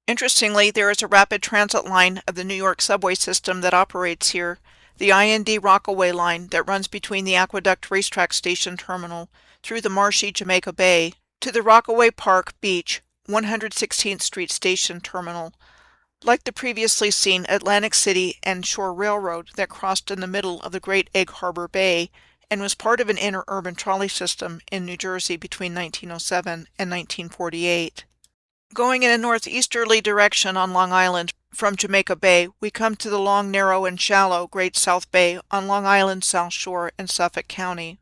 Interestingly, there is a rapid transit line of the New York subway system that operates here, the IND Rockaway line that runs between the Aqueduct Racetrack Station Terminal through the marshy Jamaica Bay to the Rockaway Park Beach, 116th Street Station Terminal. Like the previously seen Atlantic City and Shore Railroad that crossed in the middle of the Great Egg Harbor Bay and was part of an interurban trolley system in New Jersey between 1907 and 1948. Going in a northeasterly direction on Long Island from Jamaica Bay, we come to the long, narrow, and shallow Great South Bay on Long Island's South Shore in Suffolk County.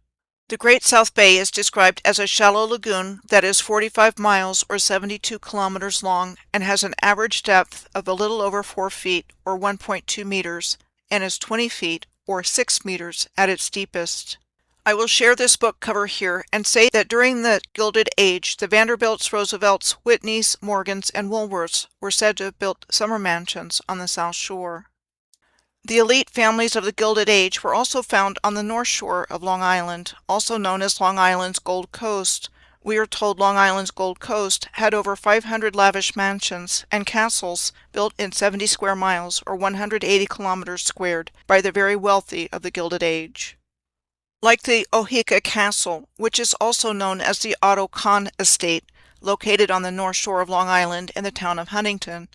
The Great South Bay is described as a shallow lagoon that is 45 miles or 72 kilometers long and has an average depth of a little over 4 feet or 1.2 meters and is 20 feet or 6 meters at its deepest. I will share this book cover here and say that during the Gilded Age, the Vanderbilts, Roosevelts, Whitneys, Morgans, and Woolworths were said to have built summer mansions on the South Shore. The elite families of the Gilded Age were also found on the North Shore of Long Island, also known as Long Island's Gold Coast. We are told Long Island's Gold Coast had over 500 lavish mansions and castles built in 70 square miles or 180 kilometers squared by the very wealthy of the Gilded Age. Like the Ohika Castle, which is also known as the Otto Kahn Estate, located on the North Shore of Long Island in the town of Huntington.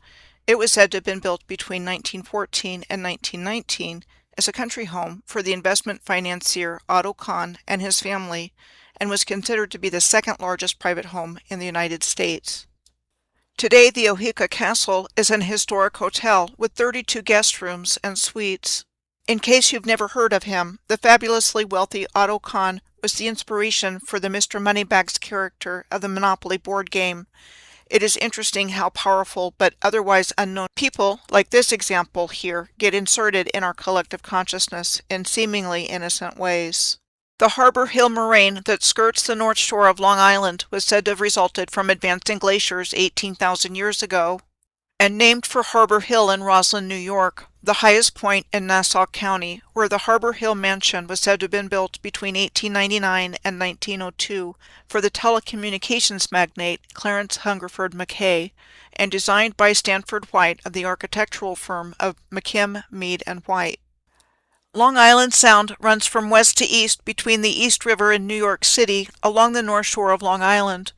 It was said to have been built between 1914 and 1919 as a country home for the investment financier Otto Kahn and his family, and was considered to be the second largest private home in the United States. Today, the Ohika Castle is an historic hotel with 32 guest rooms and suites. In case you've never heard of him, the fabulously wealthy Otto Kahn was the inspiration for the Mr. Moneybags character of the Monopoly board game. It is interesting how powerful but otherwise unknown people, like this example here, get inserted in our collective consciousness in seemingly innocent ways. The Harbor Hill moraine that skirts the north shore of Long Island was said to have resulted from advancing glaciers 18,000 years ago, and named for Harbor Hill in Roslyn, New York, the highest point in Nassau County, where the Harbor Hill Mansion was said to have been built between 1899 and 1902 for the telecommunications magnate Clarence Hungerford Mackay, and designed by Stanford White of the architectural firm of McKim, Mead and White. Long Island Sound runs from west to east between the East River and New York City along the north shore of Long Island.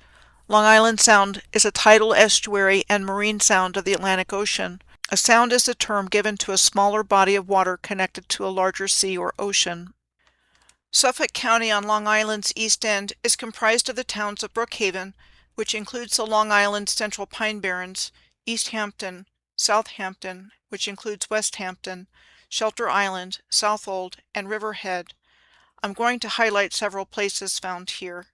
Long Island Sound is a tidal estuary and marine sound of the Atlantic Ocean. A sound is a term given to a smaller body of water connected to a larger sea or ocean. Suffolk County on Long Island's east end is comprised of the towns of Brookhaven, which includes the Long Island Central Pine Barrens, East Hampton, Southampton, which includes West Hampton, Shelter Island, Southold, and Riverhead. I'm going to highlight several places found here.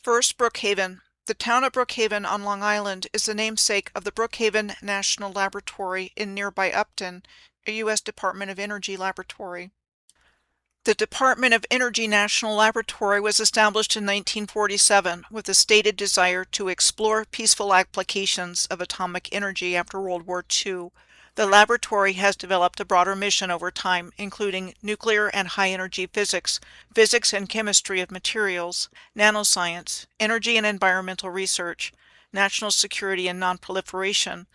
First, Brookhaven. The town of Brookhaven on Long Island is the namesake of the Brookhaven National Laboratory in nearby Upton, a U.S. Department of Energy laboratory. The Department of Energy National Laboratory was established in 1947 with a stated desire to explore peaceful applications of atomic energy after World War II. The laboratory has developed a broader mission over time, including nuclear and high-energy physics, physics and chemistry of materials, nanoscience, energy and environmental research, national security and nonproliferation,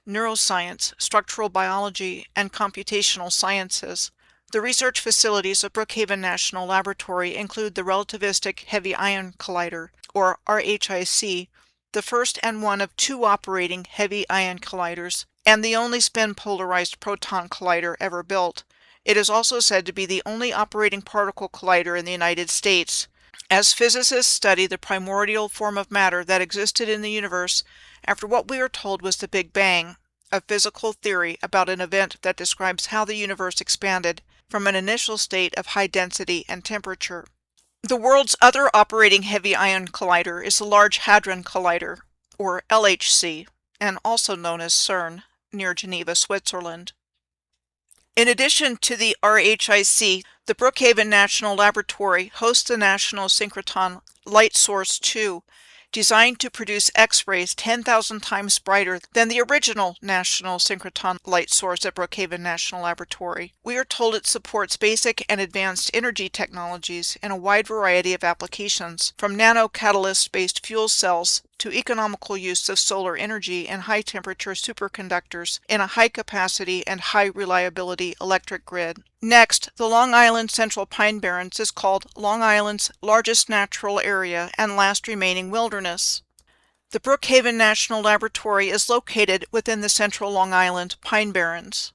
neuroscience, structural biology, and computational sciences. The research facilities of Brookhaven National Laboratory include the Relativistic Heavy Ion Collider, or RHIC, the first and one of two operating heavy ion colliders, and the only spin-polarized proton collider ever built. It is also said to be the only operating particle collider in the United States. As physicists study the primordial form of matter that existed in the universe after what we are told was the Big Bang, a physical theory about an event that describes how the universe expanded from an initial state of high density and temperature. The world's other operating heavy ion collider is the Large Hadron Collider, or LHC, and also known as CERN, near Geneva, Switzerland. In addition to the RHIC, the Brookhaven National Laboratory hosts the National Synchrotron Light Source 2, designed to produce X-rays 10,000 times brighter than the original National Synchrotron Light Source at Brookhaven National Laboratory. We are told it supports basic and advanced energy technologies in a wide variety of applications, from nano-catalyst-based fuel cells to economical use of solar energy and high-temperature superconductors in a high-capacity and high-reliability electric grid. Next, the Long Island Central Pine Barrens is called Long Island's largest natural area and last remaining wilderness. The Brookhaven National Laboratory is located within the central Long Island Pine Barrens.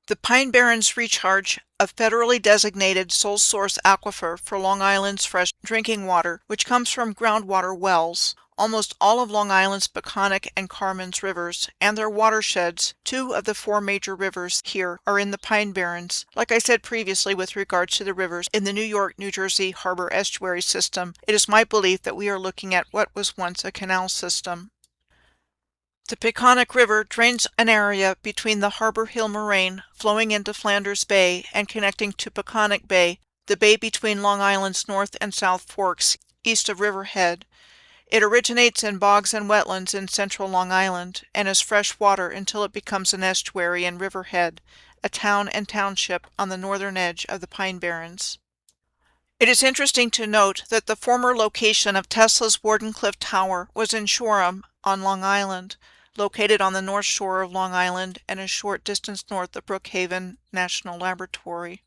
The Pine Barrens recharge a federally designated sole source aquifer for Long Island's fresh drinking water, which comes from groundwater wells. Almost all of Long Island's Peconic and Carmen's rivers and their watersheds, two of the four major rivers here, are in the Pine Barrens. Like I said previously with regards to the rivers in the New York-New Jersey Harbor Estuary System, it is my belief that we are looking at what was once a canal system. The Peconic River drains an area between the Harbor Hill moraine, flowing into Flanders Bay and connecting to Peconic Bay, the bay between Long Island's North and South Forks, east of Riverhead. It originates in bogs and wetlands in central Long Island and is fresh water until it becomes an estuary in Riverhead, a town and township on the northern edge of the Pine Barrens. It is interesting to note that the former location of Tesla's Wardenclyffe Tower was in Shoreham on Long Island, located on the north shore of Long Island and a short distance north of Brookhaven National Laboratory.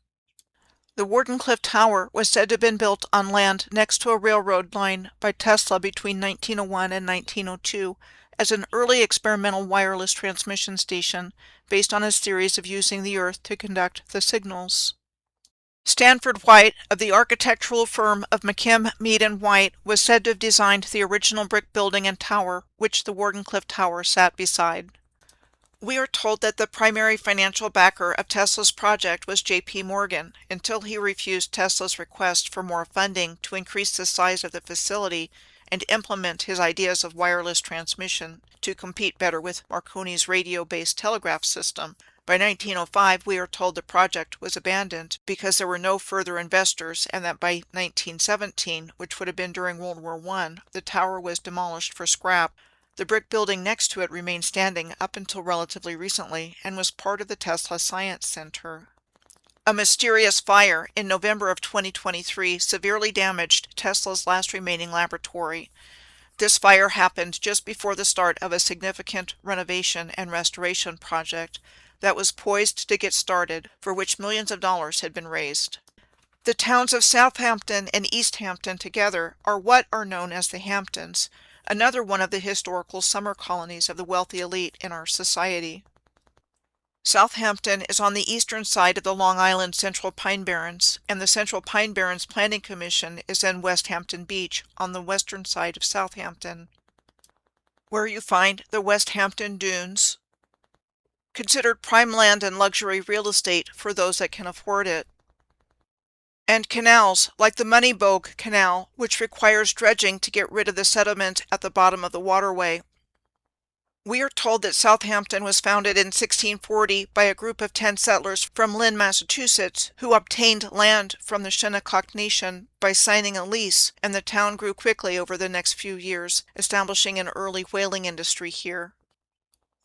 The Wardenclyffe Tower was said to have been built on land next to a railroad line by Tesla between 1901 and 1902 as an early experimental wireless transmission station based on his theories of using the Earth to conduct the signals. Stanford White, of the architectural firm of McKim, Mead and White, was said to have designed the original brick building and tower, which the Wardenclyffe Tower sat beside. We are told that the primary financial backer of Tesla's project was J.P. Morgan, until he refused Tesla's request for more funding to increase the size of the facility and implement his ideas of wireless transmission to compete better with Marconi's radio-based telegraph system. By 1905, we are told the project was abandoned because there were no further investors, and that by 1917, which would have been during World War I, the tower was demolished for scrap. The brick building next to it remained standing up until relatively recently and was part of the Tesla Science Center. A mysterious fire in November of 2023 severely damaged Tesla's last remaining laboratory. This fire happened just before the start of a significant renovation and restoration project that was poised to get started, for which millions of dollars had been raised. The towns of Southampton and East Hampton together are what are known as the Hamptons, another one of the historical summer colonies of the wealthy elite in our society. Southampton is on the eastern side of the Long Island Central Pine Barrens, and the Central Pine Barrens Planning Commission is in West Hampton Beach on the western side of Southampton, where you find the West Hampton Dunes, considered prime land and luxury real estate for those that can afford it. And canals, like the Moneybogue Canal, which requires dredging to get rid of the sediment at the bottom of the waterway. We are told that Southampton was founded in 1640 by a group of 10 settlers from Lynn, Massachusetts, who obtained land from the Shinnecock Nation by signing a lease, and the town grew quickly over the next few years, establishing an early whaling industry here.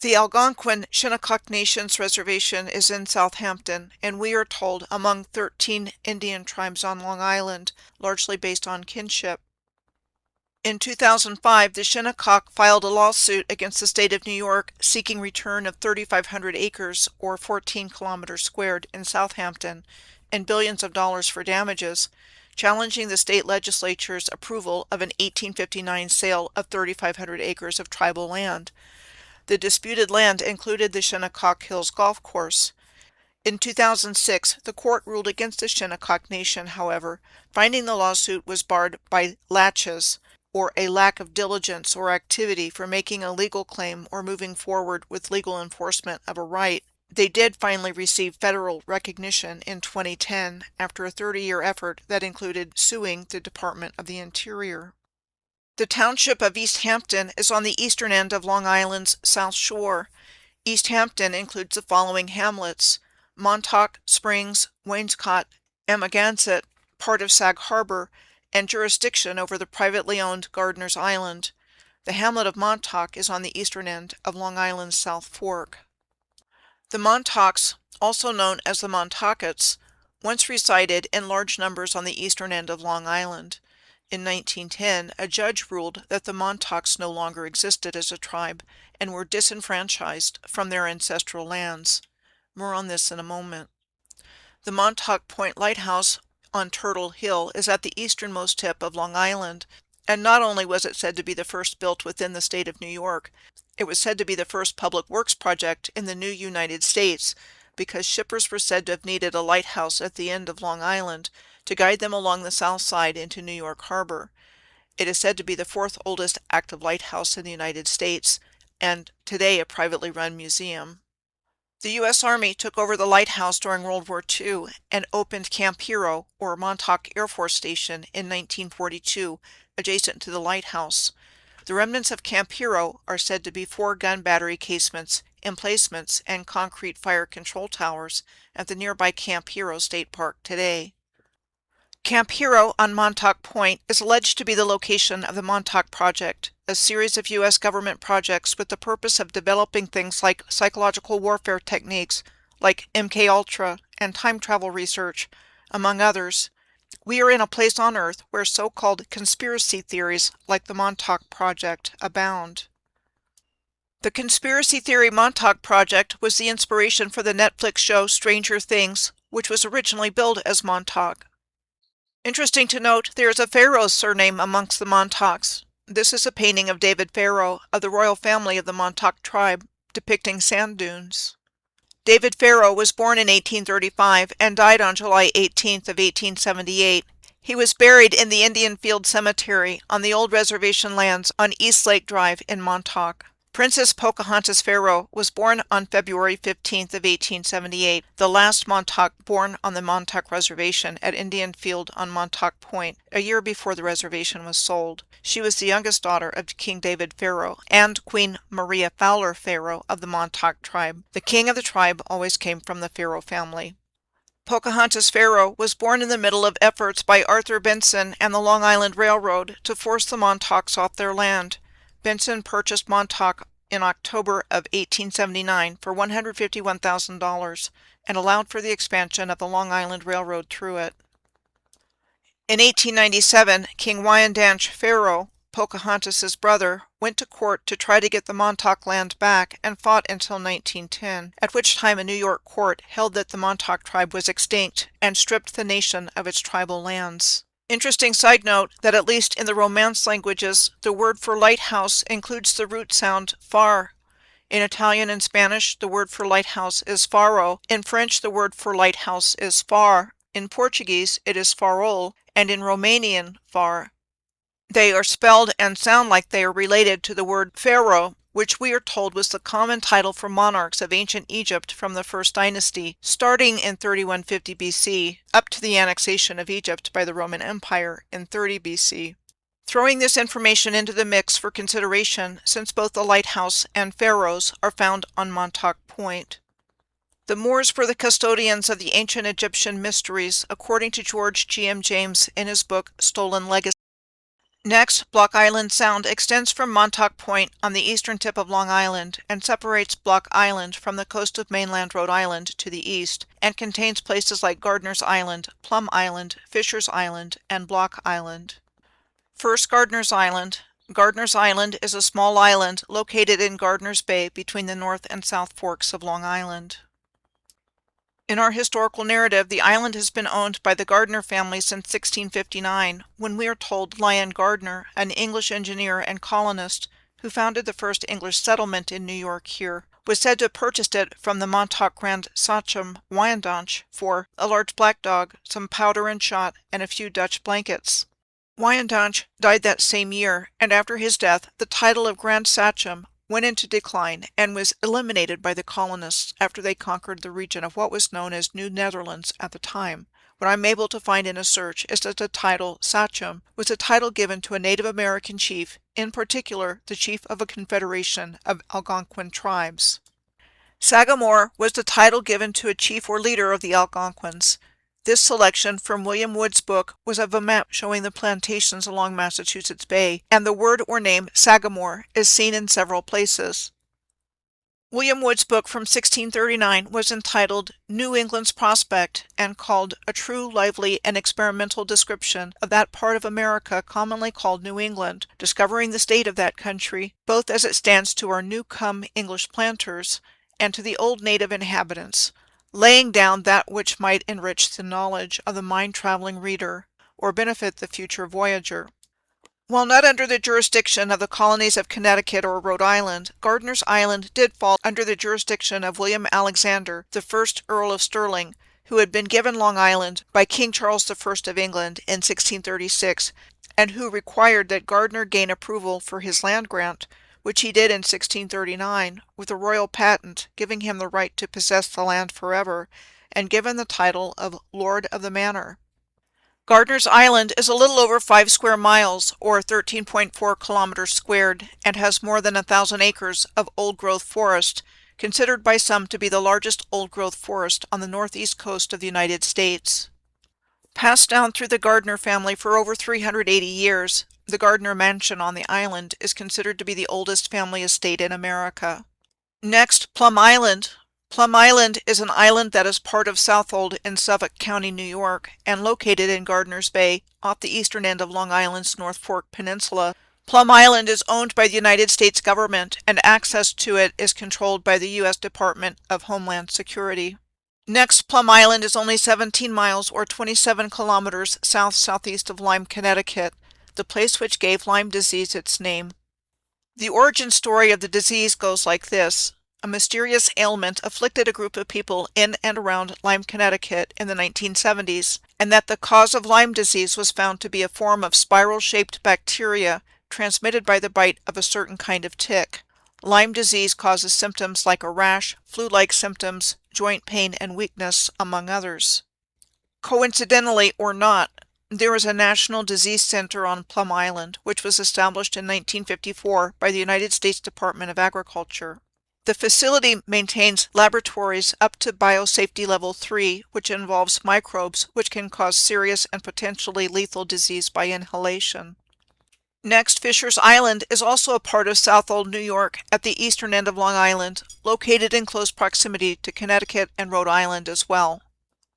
The Algonquin Shinnecock Nation's reservation is in Southampton, and we are told among 13 Indian tribes on Long Island, largely based on kinship. In 2005, the Shinnecock filed a lawsuit against the state of New York seeking return of 3,500 acres, or 14 kilometers squared, in Southampton, and billions of dollars for damages, challenging the state legislature's approval of an 1859 sale of 3,500 acres of tribal land. The disputed land included the Shinnecock Hills Golf Course. In 2006, the court ruled against the Shinnecock Nation, however, finding the lawsuit was barred by laches, or a lack of diligence or activity for making a legal claim or moving forward with legal enforcement of a right. They did finally receive federal recognition in 2010 after a 30-year effort that included suing the Department of the Interior. The township of East Hampton is on the eastern end of Long Island's South Shore. East Hampton includes the following hamlets: Montauk, Springs, Wainscott, Amagansett, part of Sag Harbor, and jurisdiction over the privately owned Gardiner's Island. The hamlet of Montauk is on the eastern end of Long Island's South Fork. The Montauks, also known as the Montaukets, once resided in large numbers on the eastern end of Long Island. In 1910, a judge ruled that the Montauks no longer existed as a tribe and were disenfranchised from their ancestral lands. More on this in a moment. The Montauk Point Lighthouse on Turtle Hill is at the easternmost tip of Long Island, and not only was it said to be the first built within the state of New York, it was said to be the first public works project in the new United States, because shippers were said to have needed a lighthouse at the end of Long Island to guide them along the south side into New York Harbor. It is said to be the fourth oldest active lighthouse in the United States, and today a privately run museum. The U.S. Army took over the lighthouse during World War II and opened Camp Hero, or Montauk Air Force Station, in 1942, adjacent to the lighthouse. The remnants of Camp Hero are said to be 4 gun battery casements, emplacements, and concrete fire control towers at the nearby Camp Hero State Park today. Camp Hero on Montauk Point is alleged to be the location of the Montauk Project, a series of U.S. government projects with the purpose of developing things like psychological warfare techniques, like MKUltra, and time travel research, among others. We are in a place on Earth where so-called conspiracy theories, like the Montauk Project, abound. The conspiracy theory Montauk Project was the inspiration for the Netflix show Stranger Things, which was originally billed as Montauk. Interesting to note, there is a Pharaoh's surname amongst the Montauks. This is a painting of David Pharaoh of the royal family of the Montauk tribe, depicting sand dunes. David Pharaoh was born in 1835 and died on July 18th of 1878. He was buried in the Indian Field Cemetery on the old reservation lands on East Lake Drive in Montauk. Princess Pocahontas Pharaoh was born on February 15th of 1878, the last Montauk born on the Montauk Reservation at Indian Field on Montauk Point, a year before the reservation was sold. She was the youngest daughter of King David Pharaoh and Queen Maria Fowler Pharaoh of the Montauk tribe. The king of the tribe always came from the Pharaoh family. Pocahontas Pharaoh was born in the middle of efforts by Arthur Benson and the Long Island Railroad to force the Montauks off their land. Benson purchased Montauk in October of 1879 for $151,000 and allowed for the expansion of the Long Island Railroad through it. In 1897, King Wyandanch Pharaoh, Pocahontas's brother, went to court to try to get the Montauk land back and fought until 1910, at which time a New York court held that the Montauk tribe was extinct and stripped the nation of its tribal lands. Interesting side note that at least in the Romance languages, the word for lighthouse includes the root sound far. In Italian and Spanish, the word for lighthouse is faro. In French, the word for lighthouse is phare. In Portuguese, it is farol, and in Romanian, far. They are spelled and sound like they are related to the word pharaoh, which we are told was the common title for monarchs of ancient Egypt from the First Dynasty, starting in 3150 BC, up to the annexation of Egypt by the Roman Empire in 30 BC. Throwing this information into the mix for consideration, since both the lighthouse and pharaohs are found on Montauk Point. The Moors were the custodians of the ancient Egyptian mysteries, according to George G.M. James in his book Stolen Legacy. Next, Block Island Sound extends from Montauk Point on the eastern tip of Long Island and separates Block Island from the coast of mainland Rhode Island to the east, and contains places like Gardiner's Island, Plum Island, Fisher's Island, and Block Island. First, Gardiner's Island. Gardiner's Island is a small island located in Gardiner's Bay between the North and South Forks of Long Island. In our historical narrative, the island has been owned by the Gardner family since 1659, when we are told Lyon Gardner, an English engineer and colonist who founded the first English settlement in New York here, was said to have purchased it from the Montauk Grand Sachem Wyandanch for a large black dog, some powder and shot, and a few Dutch blankets. Wyandanch died that same year, and after his death, the title of Grand Sachem went into decline and was eliminated by the colonists after they conquered the region of what was known as New Netherlands at the time. What I'm able to find in a search is that the title Sachem was a title given to a Native American chief, in particular the chief of a confederation of Algonquin tribes. Sagamore was the title given to a chief or leader of the Algonquins. This selection from William Wood's book was of a map showing the plantations along Massachusetts Bay, and the word or name Sagamore is seen in several places. William Wood's book from 1639 was entitled New England's Prospect and called A True, Lively, and Experimental Description of that part of America commonly called New England, discovering the state of that country, both as it stands to our new-come English planters and to the old native inhabitants, laying down that which might enrich the knowledge of the mind-traveling reader, or benefit the future voyager. While not under the jurisdiction of the colonies of Connecticut or Rhode Island, Gardiner's Island did fall under the jurisdiction of William Alexander, the first Earl of Stirling, who had been given Long Island by King Charles I of England in 1636, and who required that Gardiner gain approval for his land grant, which he did in 1639, with a royal patent giving him the right to possess the land forever, and given the title of Lord of the Manor. Gardiner's Island is a little over 5 square miles, or 13.4 kilometers squared, and has more than 1,000 acres of old-growth forest, considered by some to be the largest old-growth forest on the northeast coast of the United States. Passed down through the Gardner family for over 380 years, the Gardner Mansion on the island is considered to be the oldest family estate in America. Next, Plum Island. Plum Island is an island that is part of Southold in Suffolk County, New York, and located in Gardiner's Bay, off the eastern end of Long Island's North Fork Peninsula. Plum Island is owned by the United States government, and access to it is controlled by the U.S. Department of Homeland Security. Next, Plum Island is only 17 miles or 27 kilometers south-southeast of Lyme, Connecticut, the place which gave Lyme disease its name. The origin story of the disease goes like this. A mysterious ailment afflicted a group of people in and around Lyme, Connecticut in the 1970s, and that the cause of Lyme disease was found to be a form of spiral-shaped bacteria transmitted by the bite of a certain kind of tick. Lyme disease causes symptoms like a rash, flu-like symptoms, joint pain, and weakness, among others. Coincidentally or not, there is a National Disease Center on Plum Island, which was established in 1954 by the United States Department of Agriculture. The facility maintains laboratories up to biosafety level 3, which involves microbes which can cause serious and potentially lethal disease by inhalation. Next, Fisher's Island is also a part of South Old New York at the eastern end of Long Island, located in close proximity to Connecticut and Rhode Island as well.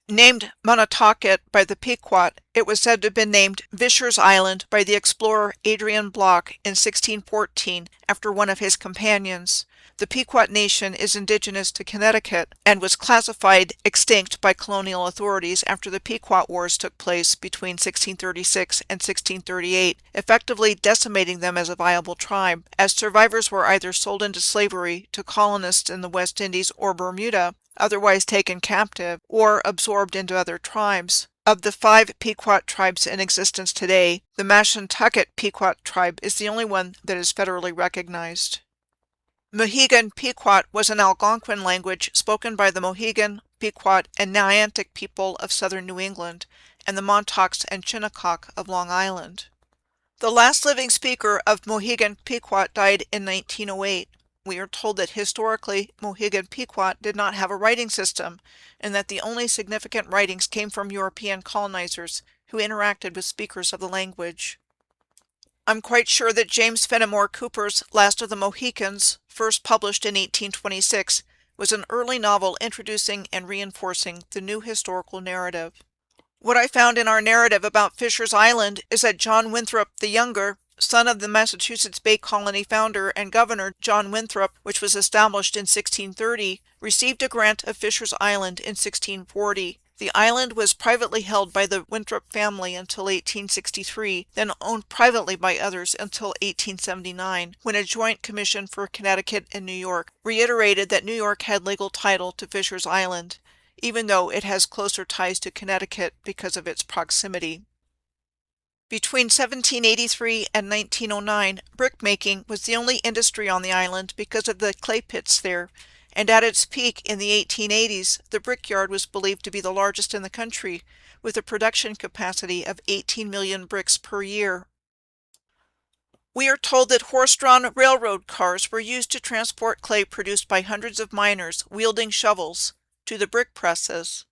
Named Montaukett by the Pequot, it was said to have been named Fisher's Island by the explorer Adrian Block in 1614 after one of his companions. The Pequot Nation is indigenous to Connecticut and was classified extinct by colonial authorities after the Pequot Wars took place between 1636 and 1638, effectively decimating them as a viable tribe, as survivors were either sold into slavery to colonists in the West Indies or Bermuda, otherwise taken captive, or absorbed into other tribes. Of the 5 Pequot tribes in existence today, the Mashantucket Pequot tribe is the only one that is federally recognized. Mohegan Pequot was an Algonquin language spoken by the Mohegan, Pequot, and Niantic people of southern New England, and the Montauks and Shinnecock of Long Island. The last living speaker of Mohegan Pequot died in 1908. We are told that historically Mohegan Pequot did not have a writing system, and that the only significant writings came from European colonizers who interacted with speakers of the language. I'm quite sure that James Fenimore Cooper's Last of the Mohicans, first published in 1826, was an early novel introducing and reinforcing the new historical narrative. What I found in our narrative about Fisher's Island is that John Winthrop the Younger, son of the Massachusetts Bay Colony founder and governor John Winthrop, which was established in 1630, received a grant of Fisher's Island in 1640. The island was privately held by the Winthrop family until 1863, then owned privately by others until 1879, when a joint commission for Connecticut and New York reiterated that New York had legal title to Fisher's Island, even though it has closer ties to Connecticut because of its proximity. Between 1783 and 1909, brickmaking was the only industry on the island because of the clay pits there, and at its peak in the 1880s, the brickyard was believed to be the largest in the country, with a production capacity of 18 million bricks per year. We are told that horse-drawn railroad cars were used to transport clay produced by hundreds of miners wielding shovels to the brick presses.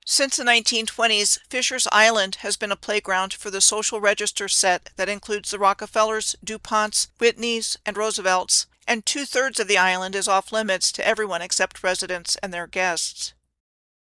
Since the 1920s, Fisher's Island has been a playground for the social register set that includes the Rockefellers, DuPonts, Whitneys, and Roosevelts, and 2/3 of the island is off-limits to everyone except residents and their guests.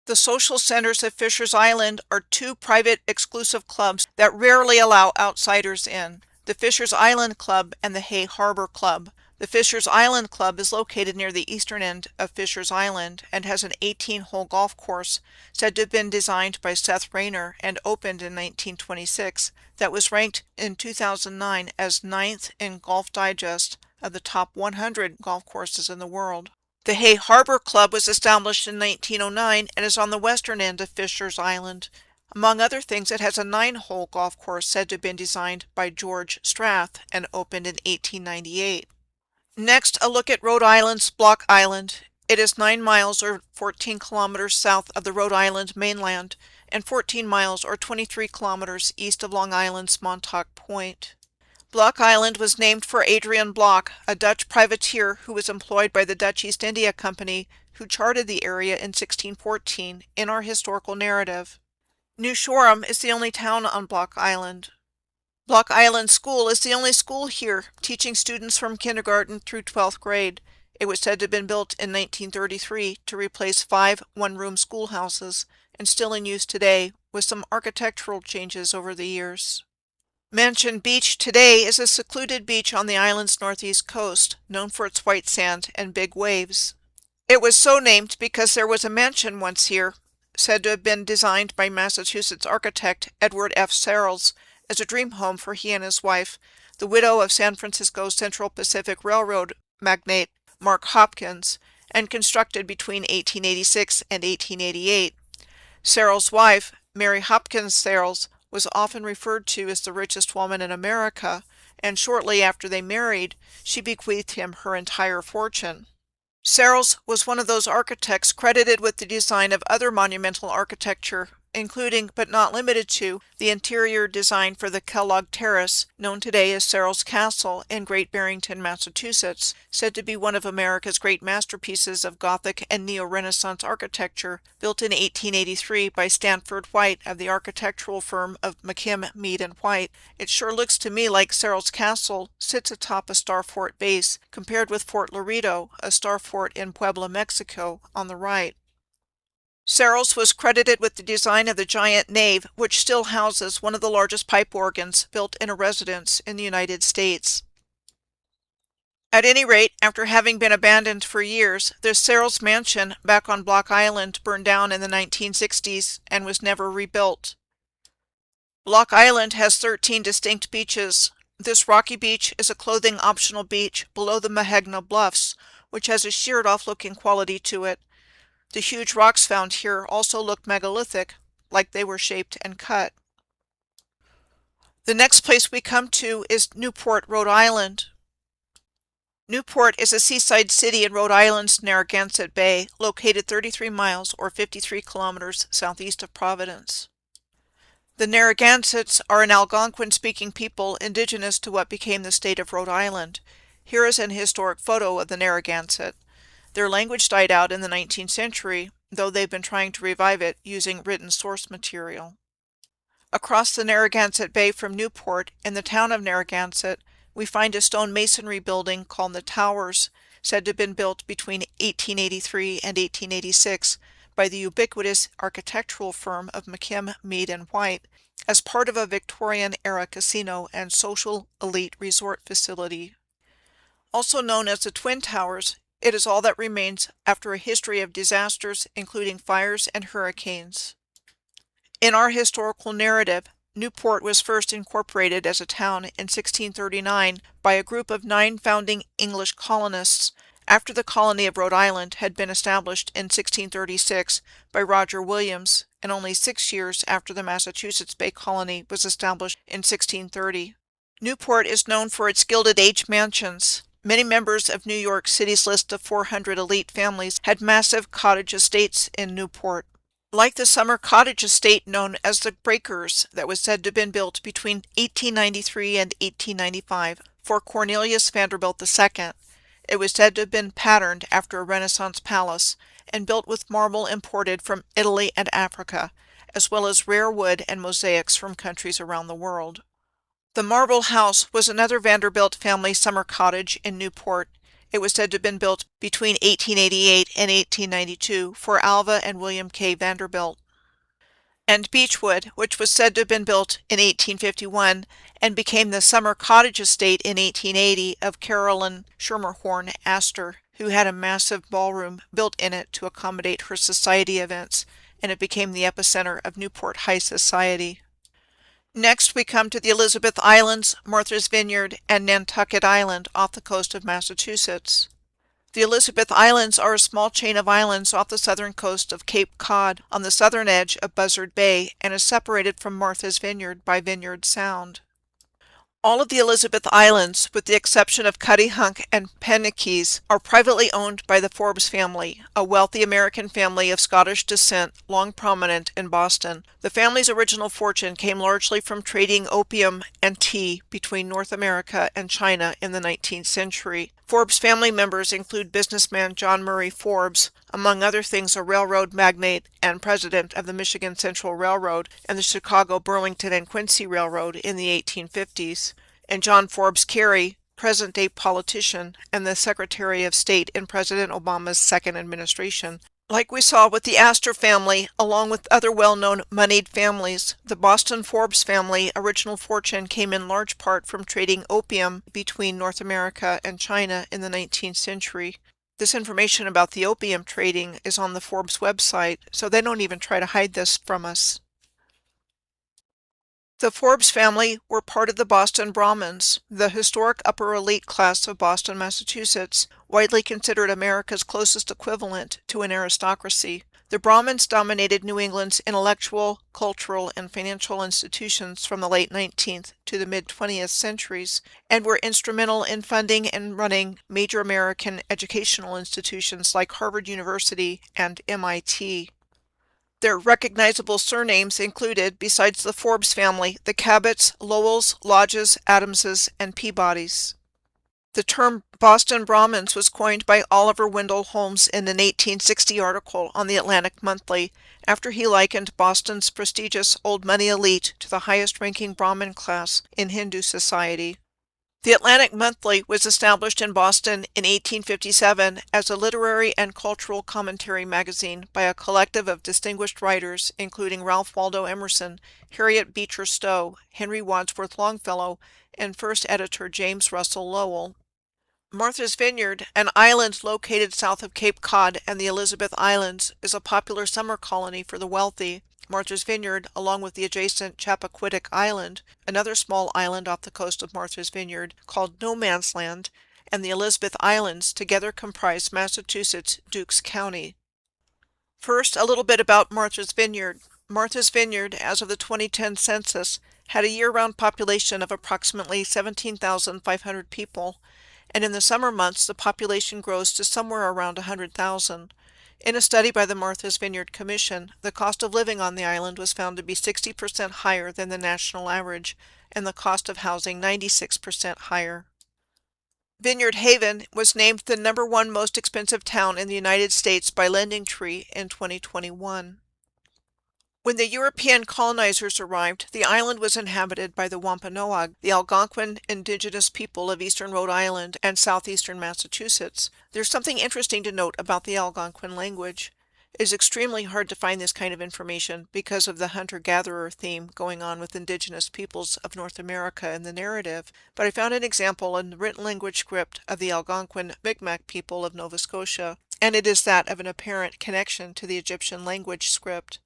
The social centers of Fisher's Island are 2 private exclusive clubs that rarely allow outsiders in, the Fisher's Island Club and the Hay Harbor Club. The Fisher's Island Club is located near the eastern end of Fisher's Island and has an 18-hole golf course said to have been designed by Seth Rayner and opened in 1926 that was ranked in 2009 as 9th in Golf Digest of the top 100 golf courses in the world. The Hay Harbor Club was established in 1909 and is on the western end of Fisher's Island. Among other things, it has a 9-hole golf course said to have been designed by George Strath and opened in 1898. Next, a look at Rhode Island's Block Island. It is 9 miles or 14 kilometers south of the Rhode Island mainland and 14 miles or 23 kilometers east of Long Island's Montauk Point. Block Island was named for Adrian Block, a Dutch privateer who was employed by the Dutch East India Company, who charted the area in 1614 in our historical narrative. New Shoreham is the only town on Block Island. Block Island School is the only school here, teaching students from kindergarten through 12th grade. It was said to have been built in 1933 to replace 5 one-room schoolhouses, and still in use today, with some architectural changes over the years. Mansion Beach today is a secluded beach on the island's northeast coast, known for its white sand and big waves. It was so named because there was a mansion once here, said to have been designed by Massachusetts architect Edward F. Searles as a dream home for he and his wife, the widow of San Francisco Central Pacific Railroad magnate Mark Hopkins, and constructed between 1886 and 1888. Searles' wife, Mary Hopkins Searles, was often referred to as the richest woman in America, and shortly after they married, she bequeathed him her entire fortune. Searles was one of those architects credited with the design of other monumental architecture, including, but not limited to, the interior design for the Kellogg Terrace, known today as Searles Castle in Great Barrington, Massachusetts, said to be one of America's great masterpieces of Gothic and Neo-Renaissance architecture, built in 1883 by Stanford White of the architectural firm of McKim, Mead and White. It sure looks to me like Searles Castle sits atop a star fort base, compared with Fort Laredo, a star fort in Puebla, Mexico, on the right. Searles was credited with the design of the giant nave, which still houses one of the largest pipe organs built in a residence in the United States. At any rate, after having been abandoned for years, the Searles mansion back on Block Island burned down in the 1960s and was never rebuilt. Block Island has 13 distinct beaches. This rocky beach is a clothing-optional beach below the Mahegna Bluffs, which has a sheared-off looking quality to it. The huge rocks found here also look megalithic, like they were shaped and cut. The next place we come to is Newport, Rhode Island. Newport is a seaside city in Rhode Island's Narragansett Bay, located 33 miles or 53 kilometers southeast of Providence. The Narragansetts are an Algonquin-speaking people indigenous to what became the state of Rhode Island. Here is an historic photo of the Narragansett. Their language died out in the 19th century, though they've been trying to revive it using written source material. Across the Narragansett Bay from Newport, in the town of Narragansett, we find a stone masonry building called the Towers, said to have been built between 1883 and 1886 by the ubiquitous architectural firm of McKim, Mead and White, as part of a Victorian-era casino and social elite resort facility. Also known as the Twin Towers, it is all that remains after a history of disasters, including fires and hurricanes. In our historical narrative, Newport was first incorporated as a town in 1639 by a group of 9 founding English colonists, after the colony of Rhode Island had been established in 1636 by Roger Williams, and only 6 years after the Massachusetts Bay Colony was established in 1630. Newport is known for its Gilded Age mansions. Many members of New York City's list of 400 elite families had massive cottage estates in Newport. Like the summer cottage estate known as the Breakers, that was said to have been built between 1893 and 1895 for Cornelius Vanderbilt II, it was said to have been patterned after a Renaissance palace and built with marble imported from Italy and Africa, as well as rare wood and mosaics from countries around the world. The Marble House was another Vanderbilt family summer cottage in Newport. It was said to have been built between 1888 and 1892 for Alva and William K. Vanderbilt. And Beechwood, which was said to have been built in 1851 and became the summer cottage estate in 1880 of Carolyn Schermerhorn Astor, who had a massive ballroom built in it to accommodate her society events, and it became the epicenter of Newport high society. Next, we come to the Elizabeth Islands, Martha's Vineyard, and Nantucket Island off the coast of Massachusetts. The Elizabeth Islands are a small chain of islands off the southern coast of Cape Cod on the southern edge of Buzzard Bay and is separated from Martha's Vineyard by Vineyard Sound. All of the Elizabeth Islands, with the exception of Cuttyhunk and Pennykeys, are privately owned by the Forbes family, a wealthy American family of Scottish descent long prominent in Boston. The family's original fortune came largely from trading opium and tea between North America and China in the 19th century. Forbes family members include businessman John Murray Forbes, among other things a railroad magnate and president of the Michigan Central Railroad and the Chicago, Burlington, and Quincy Railroad in the 1850s, and John Forbes Carey, present-day politician and the Secretary of State in President Obama's second administration. Like we saw with the Astor family, along with other well-known moneyed families, the Boston Forbes family original fortune came in large part from trading opium between North America and China in the 19th century. This information about the opium trading is on the Forbes website, so they don't even try to hide this from us. The Forbes family were part of the Boston Brahmins, the historic upper elite class of Boston, Massachusetts, widely considered America's closest equivalent to an aristocracy. The Brahmins dominated New England's intellectual, cultural, and financial institutions from the late 19th to the mid-20th centuries, and were instrumental in funding and running major American educational institutions like Harvard University and MIT. Their recognizable surnames included, besides the Forbes family, the Cabots, Lowells, Lodges, Adamses, and Peabodys. The term Boston Brahmins was coined by Oliver Wendell Holmes in an 1860 article on the Atlantic Monthly, after he likened Boston's prestigious old money elite to the highest-ranking Brahmin class in Hindu society. The Atlantic Monthly was established in Boston in 1857 as a literary and cultural commentary magazine by a collective of distinguished writers, including Ralph Waldo Emerson, Harriet Beecher Stowe, Henry Wadsworth Longfellow, and first editor James Russell Lowell. Martha's Vineyard, an island located south of Cape Cod and the Elizabeth Islands, is a popular summer colony for the wealthy. Martha's Vineyard, along with the adjacent Chappaquiddick Island, another small island off the coast of Martha's Vineyard called No Man's Land, and the Elizabeth Islands together comprise Massachusetts' Dukes County. First, a little bit about Martha's Vineyard. Martha's Vineyard, as of the 2010 census, had a year-round population of approximately 17,500 people, and in the summer months the population grows to somewhere around 100,000. In a study by the Martha's Vineyard Commission, the cost of living on the island was found to be 60% higher than the national average, and the cost of housing 96% higher. Vineyard Haven was named the #1 most expensive town in the United States by LendingTree in 2021. When the European colonizers arrived, the island was inhabited by the Wampanoag, the Algonquin indigenous people of eastern Rhode Island and southeastern Massachusetts. There's something interesting to note about the Algonquin language. It is extremely hard to find this kind of information because of the hunter-gatherer theme going on with indigenous peoples of North America in the narrative, but I found an example in the written language script of the Algonquin Mi'kmaq people of Nova Scotia, and it is that of an apparent connection to the Egyptian language script.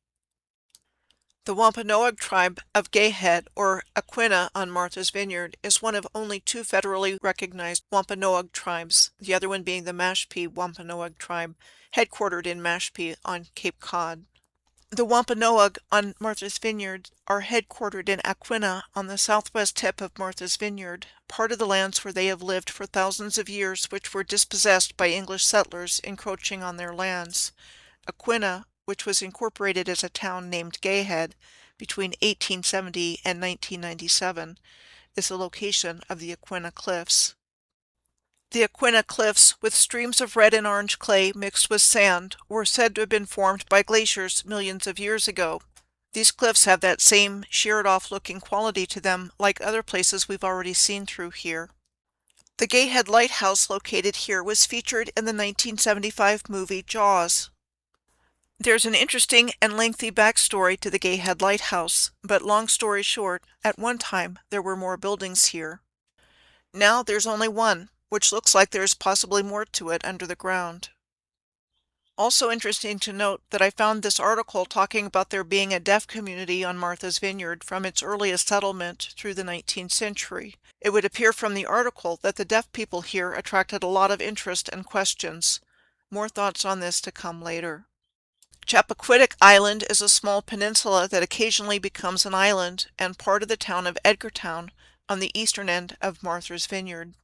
The Wampanoag tribe of Gayhead, or Aquinnah on Martha's Vineyard, is one of only two federally recognized Wampanoag tribes, the other one being the Mashpee Wampanoag tribe, headquartered in Mashpee on Cape Cod. The Wampanoag on Martha's Vineyard are headquartered in Aquinnah on the southwest tip of Martha's Vineyard, part of the lands where they have lived for thousands of years, which were dispossessed by English settlers encroaching on their lands. Aquinnah, which was incorporated as a town named Gayhead between 1870 and 1997, is the location of the Aquinnah Cliffs. The Aquinnah Cliffs, with streams of red and orange clay mixed with sand, were said to have been formed by glaciers millions of years ago. These cliffs have that same sheared-off looking quality to them like other places we've already seen through here. The Gayhead Lighthouse located here was featured in the 1975 movie Jaws. There's an interesting and lengthy backstory to the Gayhead Lighthouse, but long story short, at one time there were more buildings here. Now there's only one, which looks like there's possibly more to it under the ground. Also interesting to note that I found this article talking about there being a deaf community on Martha's Vineyard from its earliest settlement through the 19th century. It would appear from the article that the deaf people here attracted a lot of interest and questions. More thoughts on this to come later. Chappaquiddick Island is a small peninsula that occasionally becomes an island and part of the town of Edgartown on the eastern end of Martha's Vineyard.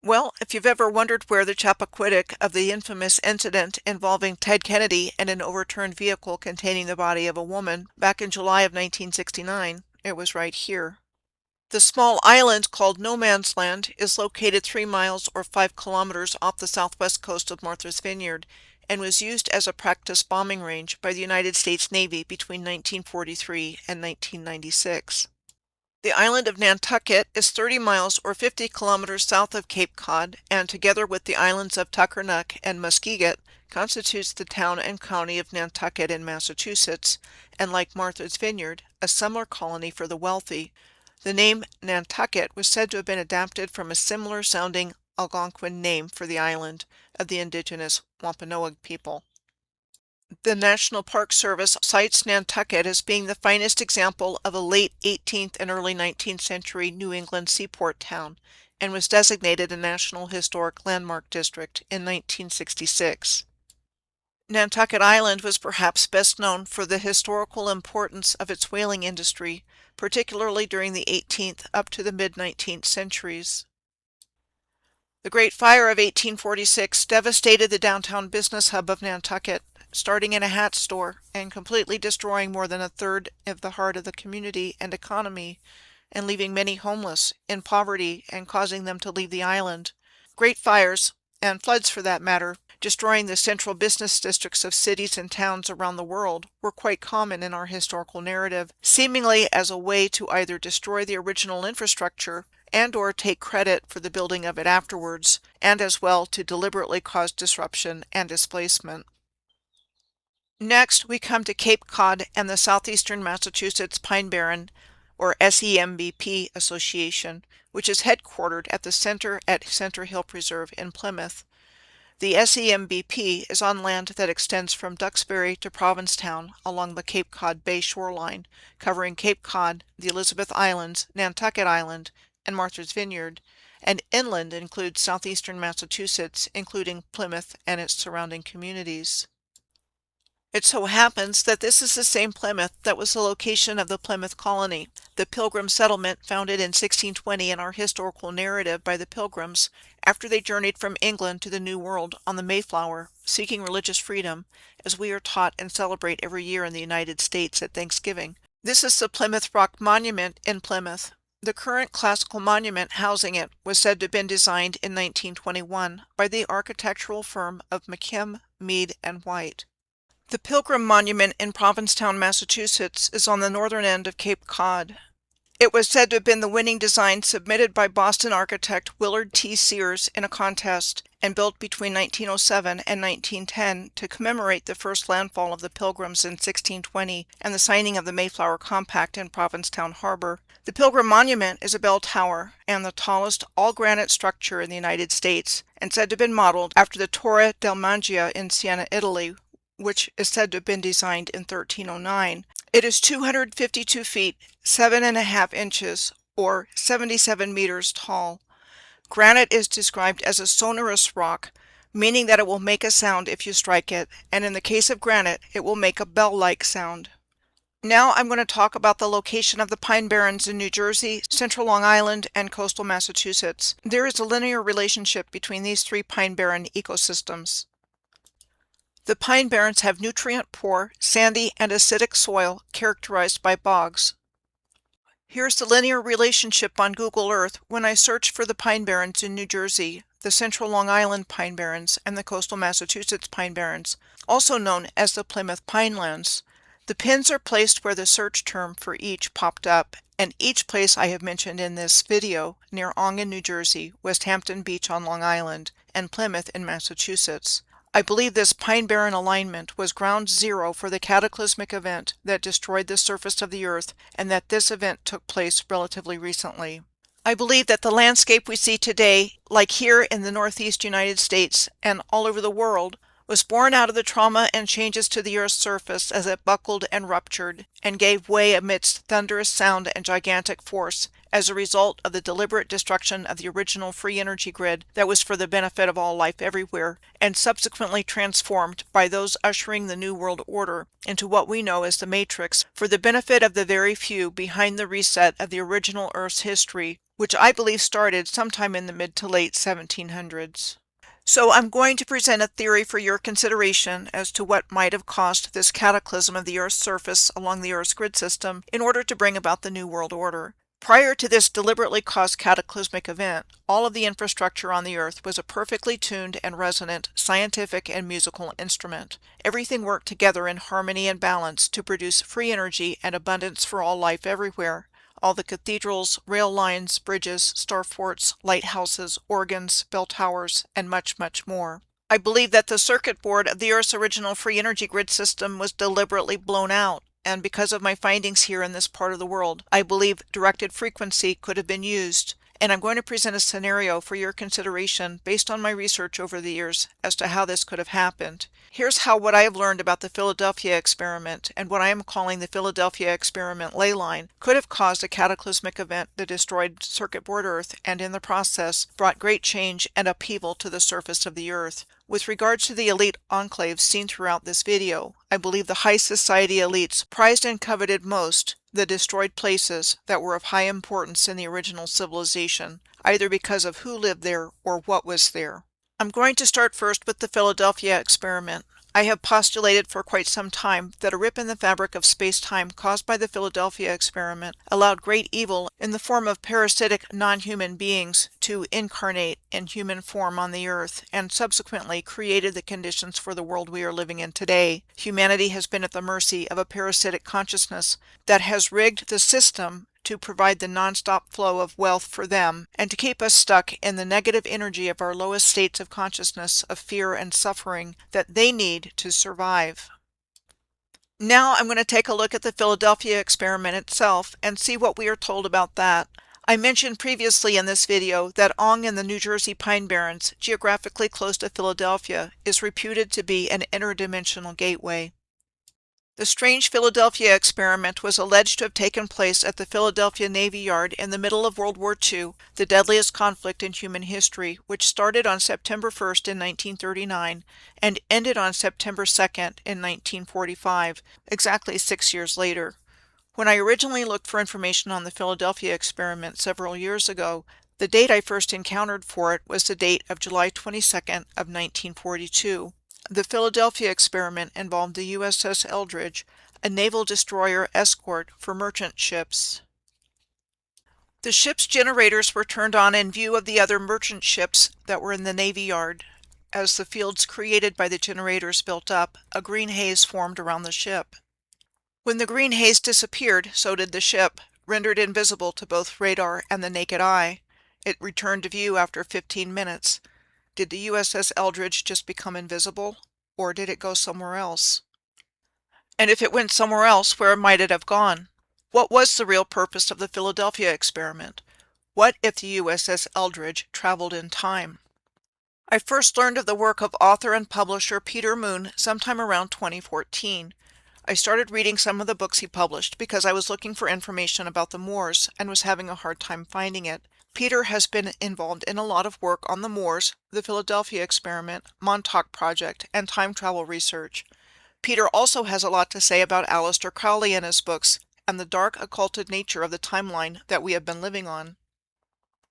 Well, if you've ever wondered where the Chappaquiddick of the infamous incident involving Ted Kennedy and an overturned vehicle containing the body of a woman back in July of 1969, it was right here. The small island called No Man's Land is located 3 miles or 5 kilometers off the southwest coast of Martha's Vineyard and was used as a practice bombing range by the United States Navy between 1943 and 1996. The island of Nantucket is 30 miles or 50 kilometers south of Cape Cod, and together with the islands of Tuckernuck and Muskeget, constitutes the town and county of Nantucket in Massachusetts, and like Martha's Vineyard, a summer colony for the wealthy. The name Nantucket was said to have been adapted from a similar sounding Algonquin name for the island of the indigenous Wampanoag people. The National Park Service cites Nantucket as being the finest example of a late 18th and early 19th century New England seaport town, and was designated a National Historic Landmark District in 1966. Nantucket Island was perhaps best known for the historical importance of its whaling industry, particularly during the 18th up to the mid-19th centuries. The Great Fire of 1846 devastated the downtown business hub of Nantucket, starting in a hat store and completely destroying more than a third of the heart of the community and economy, and leaving many homeless, in poverty, and causing them to leave the island. Great fires, and floods for that matter, destroying the central business districts of cities and towns around the world, were quite common in our historical narrative, seemingly as a way to either destroy the original infrastructure and or take credit for the building of it afterwards, and as well to deliberately cause disruption and displacement. Next, we come to Cape Cod and the Southeastern Massachusetts Pine Barren, or SEMBP Association, which is headquartered at the Center at Center Hill Preserve in Plymouth. The SEMBP is on land that extends from Duxbury to Provincetown along the Cape Cod Bay shoreline, covering Cape Cod, the Elizabeth Islands, Nantucket Island, and Martha's Vineyard, and inland includes southeastern Massachusetts, including Plymouth and its surrounding communities. It so happens that this is the same Plymouth that was the location of the Plymouth Colony, the Pilgrim settlement founded in 1620 in our historical narrative by the Pilgrims after they journeyed from England to the New World on the Mayflower, seeking religious freedom, as we are taught and celebrate every year in the United States at Thanksgiving. This is the Plymouth Rock Monument in Plymouth. The current classical monument housing it was said to have been designed in 1921 by the architectural firm of McKim, Mead, and White. The Pilgrim Monument in Provincetown, Massachusetts, is on the northern end of Cape Cod. It was said to have been the winning design submitted by Boston architect Willard T. Sears in a contest, and built between 1907 and 1910 to commemorate the first landfall of the Pilgrims in 1620 and the signing of the Mayflower Compact in Provincetown Harbor. The Pilgrim Monument is a bell tower and the tallest all-granite structure in the United States, and said to have been modeled after the Torre del Mangia in Siena, Italy, which is said to have been designed in 1309. It is 252 feet, 7.5 inches, or 77 meters tall. Granite is described as a sonorous rock, meaning that it will make a sound if you strike it, and in the case of granite, it will make a bell-like sound. Now I'm going to talk about the location of the Pine Barrens in New Jersey, central Long Island, and coastal Massachusetts. There is a linear relationship between these three Pine Barren ecosystems. The Pine Barrens have nutrient-poor, sandy, and acidic soil characterized by bogs. Here's the linear relationship on Google Earth when I search for the Pine Barrens in New Jersey, the central Long Island Pine Barrens, and the coastal Massachusetts Pine Barrens, also known as the Plymouth Pinelands. The pins are placed where the search term for each popped up, and each place I have mentioned in this video, near Ongan, New Jersey, West Hampton Beach on Long Island, and Plymouth in Massachusetts. I believe this Pine Barren alignment was ground zero for the cataclysmic event that destroyed the surface of the Earth, and that this event took place relatively recently. I believe that the landscape we see today, like here in the Northeast United States and all over the world, was born out of the trauma and changes to the Earth's surface as it buckled and ruptured, and gave way amidst thunderous sound and gigantic force, as a result of the deliberate destruction of the original free energy grid that was for the benefit of all life everywhere, and subsequently transformed by those ushering the New World Order into what we know as the Matrix for the benefit of the very few behind the reset of the original Earth's history, which I believe started sometime in the mid to late 1700s. So I'm going to present a theory for your consideration as to what might have caused this cataclysm of the Earth's surface along the Earth's grid system in order to bring about the New World Order. Prior to this deliberately caused cataclysmic event, all of the infrastructure on the Earth was a perfectly tuned and resonant scientific and musical instrument. Everything worked together in harmony and balance to produce free energy and abundance for all life everywhere. All the cathedrals, rail lines, bridges, starforts, lighthouses, organs, bell towers, and much, much more. I believe that the circuit board of the Earth's original free energy grid system was deliberately blown out, and because of my findings here in this part of the world, I believe directed frequency could have been used, and I'm going to present a scenario for your consideration based on my research over the years as to how this could have happened. Here's what I have learned about the Philadelphia experiment and what I am calling the Philadelphia experiment ley line could have caused a cataclysmic event that destroyed circuit board Earth and in the process brought great change and upheaval to the surface of the Earth. With regard to the elite enclaves seen throughout this video, I believe the high society elites prized and coveted most the destroyed places that were of high importance in the original civilization, either because of who lived there or what was there. I'm going to start first with the Philadelphia experiment. I have postulated for quite some time that a rip in the fabric of space-time caused by the Philadelphia experiment allowed great evil in the form of parasitic non-human beings to incarnate in human form on the Earth and subsequently created the conditions for the world we are living in today. Humanity has been at the mercy of a parasitic consciousness that has rigged the system to provide the non-stop flow of wealth for them and to keep us stuck in the negative energy of our lowest states of consciousness of fear and suffering that they need to survive. Now I'm going to take a look at the Philadelphia experiment itself and see what we are told about that. I mentioned previously in this video that Ong in the New Jersey Pine Barrens, geographically close to Philadelphia, is reputed to be an interdimensional gateway. The strange Philadelphia experiment was alleged to have taken place at the Philadelphia Navy Yard in the middle of World War II, the deadliest conflict in human history, which started on September 1st in 1939 and ended on September 2nd in 1945, exactly 6 years later. When I originally looked for information on the Philadelphia experiment several years ago, the date I first encountered for it was the date of July 22nd of 1942. The Philadelphia experiment involved the USS Eldridge, a naval destroyer escort for merchant ships. The ship's generators were turned on in view of the other merchant ships that were in the Navy Yard. As the fields created by the generators built up, a green haze formed around the ship. When the green haze disappeared, so did the ship, rendered invisible to both radar and the naked eye. It returned to view after 15 minutes. Did the USS Eldridge just become invisible, or did it go somewhere else? And if it went somewhere else, where might it have gone? What was the real purpose of the Philadelphia experiment? What if the USS Eldridge traveled in time? I first learned of the work of author and publisher Peter Moon sometime around 2014. I started reading some of the books he published because I was looking for information about the Moors and was having a hard time finding it. Peter has been involved in a lot of work on the Moors, the Philadelphia experiment, Montauk Project, and time travel research. Peter also has a lot to say about Aleister Crowley in his books and the dark occulted nature of the timeline that we have been living on.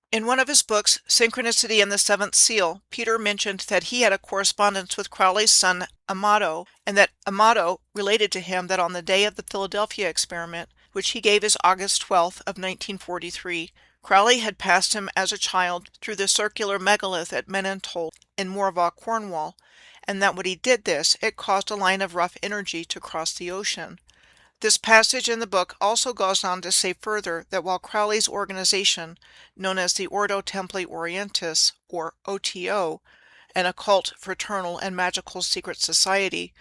In one of his books, Synchronicity and the Seventh Seal, Peter mentioned that he had a correspondence with Crowley's son Amato, and that Amato related to him that on the day of the Philadelphia experiment, which he gave as August 12th of 1943, Crowley had passed him as a child through the circular megalith at Menantoul in Morvah, Cornwall, and that when he did this, it caused a line of rough energy to cross the ocean. This passage in the book also goes on to say further that while Crowley's organization, known as the Ordo Templi Orientis, or OTO, an occult, fraternal, and magical secret society,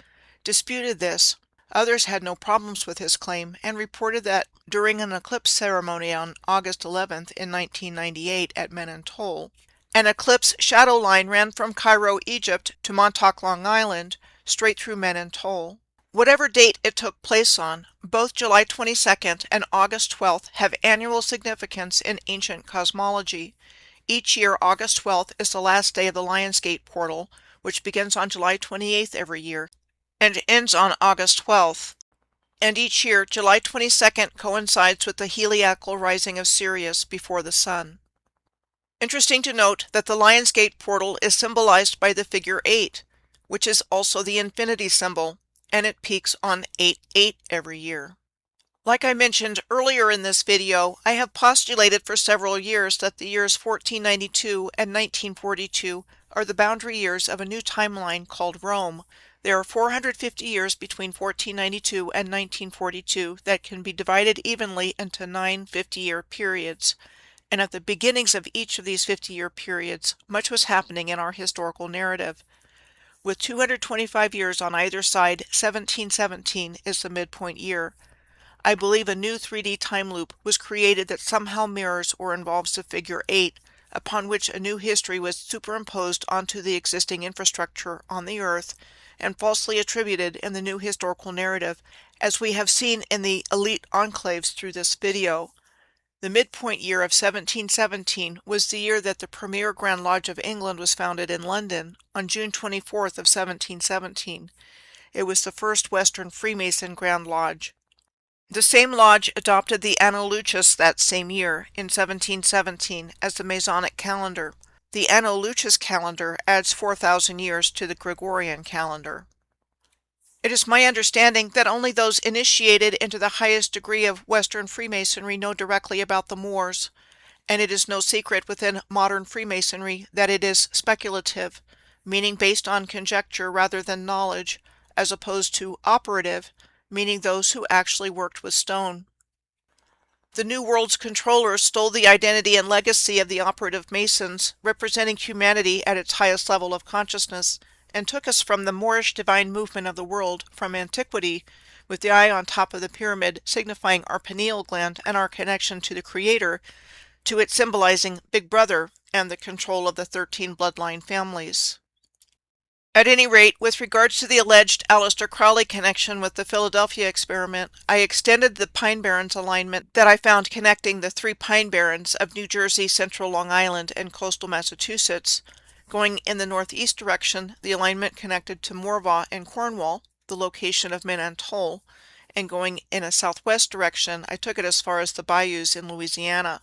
disputed this, others had no problems with his claim and reported that during an eclipse ceremony on August 11th in 1998 at Menantoul, an eclipse shadow line ran from Cairo, Egypt to Montauk, Long Island, straight through Menantoul. Whatever date it took place on, both July 22nd and August 12th have annual significance in ancient cosmology. Each year, August 12th is the last day of the Lionsgate portal, which begins on July 28th every year and ends on August 12th. And each year, July 22nd coincides with the heliacal rising of Sirius before the sun. Interesting to note that the Lionsgate portal is symbolized by the figure 8, which is also the infinity symbol, and it peaks on 8/8 every year. Like I mentioned earlier in this video, I have postulated for several years that the years 1492 and 1942 are the boundary years of a new timeline called Rome. There are 450 years between 1492 and 1942 that can be divided evenly into 9 50-year periods. And at the beginnings of each of these 50-year periods, much was happening in our historical narrative. With 225 years on either side, 1717 is the midpoint year. I believe a new 3D time loop was created that somehow mirrors or involves the figure 8, upon which a new history was superimposed onto the existing infrastructure on the Earth and falsely attributed in the new historical narrative, as we have seen in the elite enclaves through this video. The midpoint year of 1717 was the year that the premier Grand Lodge of England was founded in London on June 24th of 1717. It was the first Western Freemason Grand Lodge. The same lodge adopted the Anno Lucis that same year, in 1717, as the Masonic calendar. The Anno Lucis calendar adds 4,000 years to the Gregorian calendar. It is my understanding that only those initiated into the highest degree of Western Freemasonry know directly about the Moors, and it is no secret within modern Freemasonry that it is speculative, meaning based on conjecture rather than knowledge, as opposed to operative, meaning those who actually worked with stone. The New World's controllers stole the identity and legacy of the operative Masons, representing humanity at its highest level of consciousness, and took us from the Moorish divine movement of the world from antiquity, with the eye on top of the pyramid signifying our pineal gland and our connection to the Creator, to it symbolizing Big Brother and the control of the 13 bloodline families. At any rate, with regards to the alleged Aleister Crowley connection with the Philadelphia experiment, I extended the Pine Barrens alignment that I found connecting the 3 Pine Barrens of New Jersey, Central Long Island, and coastal Massachusetts. Going in the northeast direction, the alignment connected to Morvah and Cornwall, the location of Menantol, and going in a southwest direction, I took it as far as the bayous in Louisiana.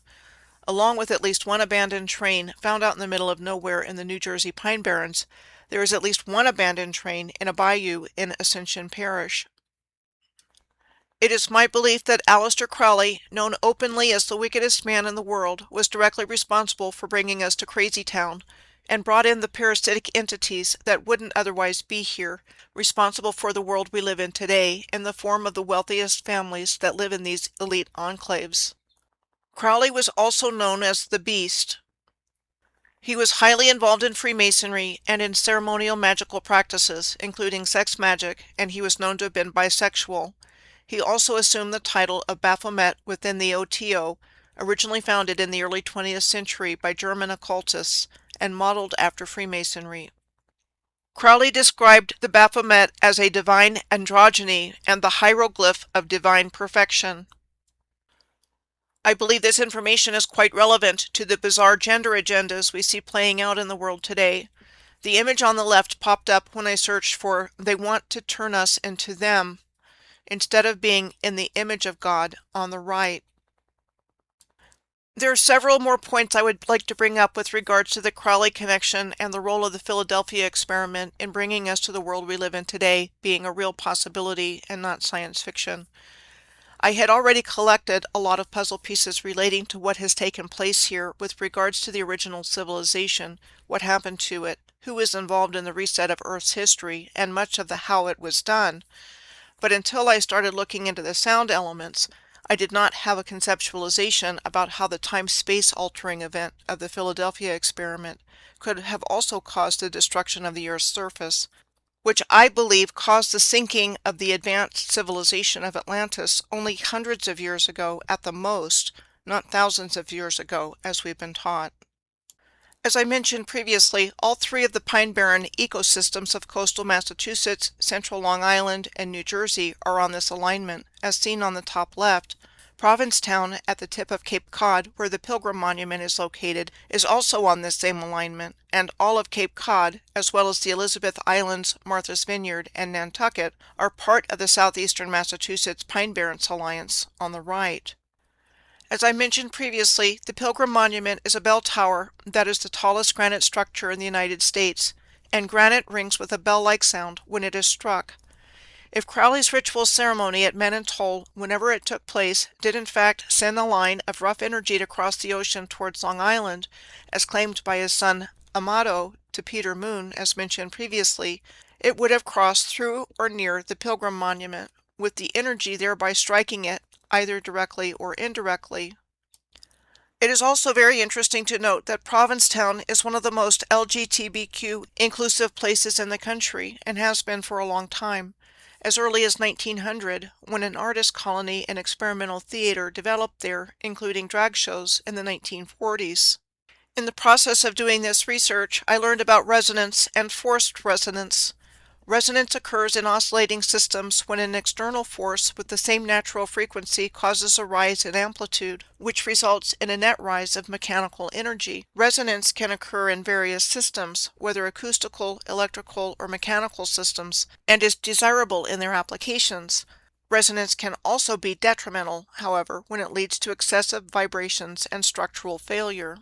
Along with at least one abandoned train found out in the middle of nowhere in the New Jersey Pine Barrens, there is at least one abandoned train in a bayou in Ascension Parish. It is my belief that Aleister Crowley, known openly as the wickedest man in the world, was directly responsible for bringing us to Crazy Town, and brought in the parasitic entities that wouldn't otherwise be here, responsible for the world we live in today, in the form of the wealthiest families that live in these elite enclaves. Crowley was also known as the Beast. He was highly involved in Freemasonry and in ceremonial magical practices, including sex magic, and he was known to have been bisexual. He also assumed the title of Baphomet within the OTO, originally founded in the early 20th century by German occultists and modeled after Freemasonry. Crowley described the Baphomet as a divine androgyny and the hieroglyph of divine perfection. I believe this information is quite relevant to the bizarre gender agendas we see playing out in the world today. The image on the left popped up when I searched for "they want to turn us into them," instead of being in the image of God on the right. There are several more points I would like to bring up with regards to the Crowley connection and the role of the Philadelphia experiment in bringing us to the world we live in today being a real possibility and not science fiction. I had already collected a lot of puzzle pieces relating to what has taken place here with regards to the original civilization, what happened to it, who was involved in the reset of Earth's history, and much of the how it was done. But until I started looking into the sound elements, I did not have a conceptualization about how the time-space altering event of the Philadelphia experiment could have also caused the destruction of the Earth's surface, which I believe caused the sinking of the advanced civilization of Atlantis only hundreds of years ago at the most, not thousands of years ago, as we've been taught. As I mentioned previously, all 3 of the Pine Barren ecosystems of coastal Massachusetts, central Long Island, and New Jersey are on this alignment, as seen on the top left. Provincetown, at the tip of Cape Cod, where the Pilgrim Monument is located, is also on this same alignment, and all of Cape Cod, as well as the Elizabeth Islands, Martha's Vineyard, and Nantucket, are part of the southeastern Massachusetts Pine Barrens Alliance on the right. As I mentioned previously, the Pilgrim Monument is a bell tower that is the tallest granite structure in the United States, and granite rings with a bell-like sound when it is struck. If Crowley's ritual ceremony at Menantol, whenever it took place, did in fact send a line of rough energy to cross the ocean towards Long Island, as claimed by his son Amado to Peter Moon, as mentioned previously, it would have crossed through or near the Pilgrim Monument, with the energy thereby striking it, either directly or indirectly. It is also very interesting to note that Provincetown is one of the most LGBTQ inclusive places in the country, and has been for a long time. as early as 1900, when an artist colony and experimental theater developed there, including drag shows in the 1940s. In the process of doing this research, I learned about resonance and forced resonance. Resonance occurs in oscillating systems when an external force with the same natural frequency causes a rise in amplitude, which results in a net rise of mechanical energy. Resonance can occur in various systems, whether acoustical, electrical, or mechanical systems, and is desirable in their applications. Resonance can also be detrimental, however, when it leads to excessive vibrations and structural failure.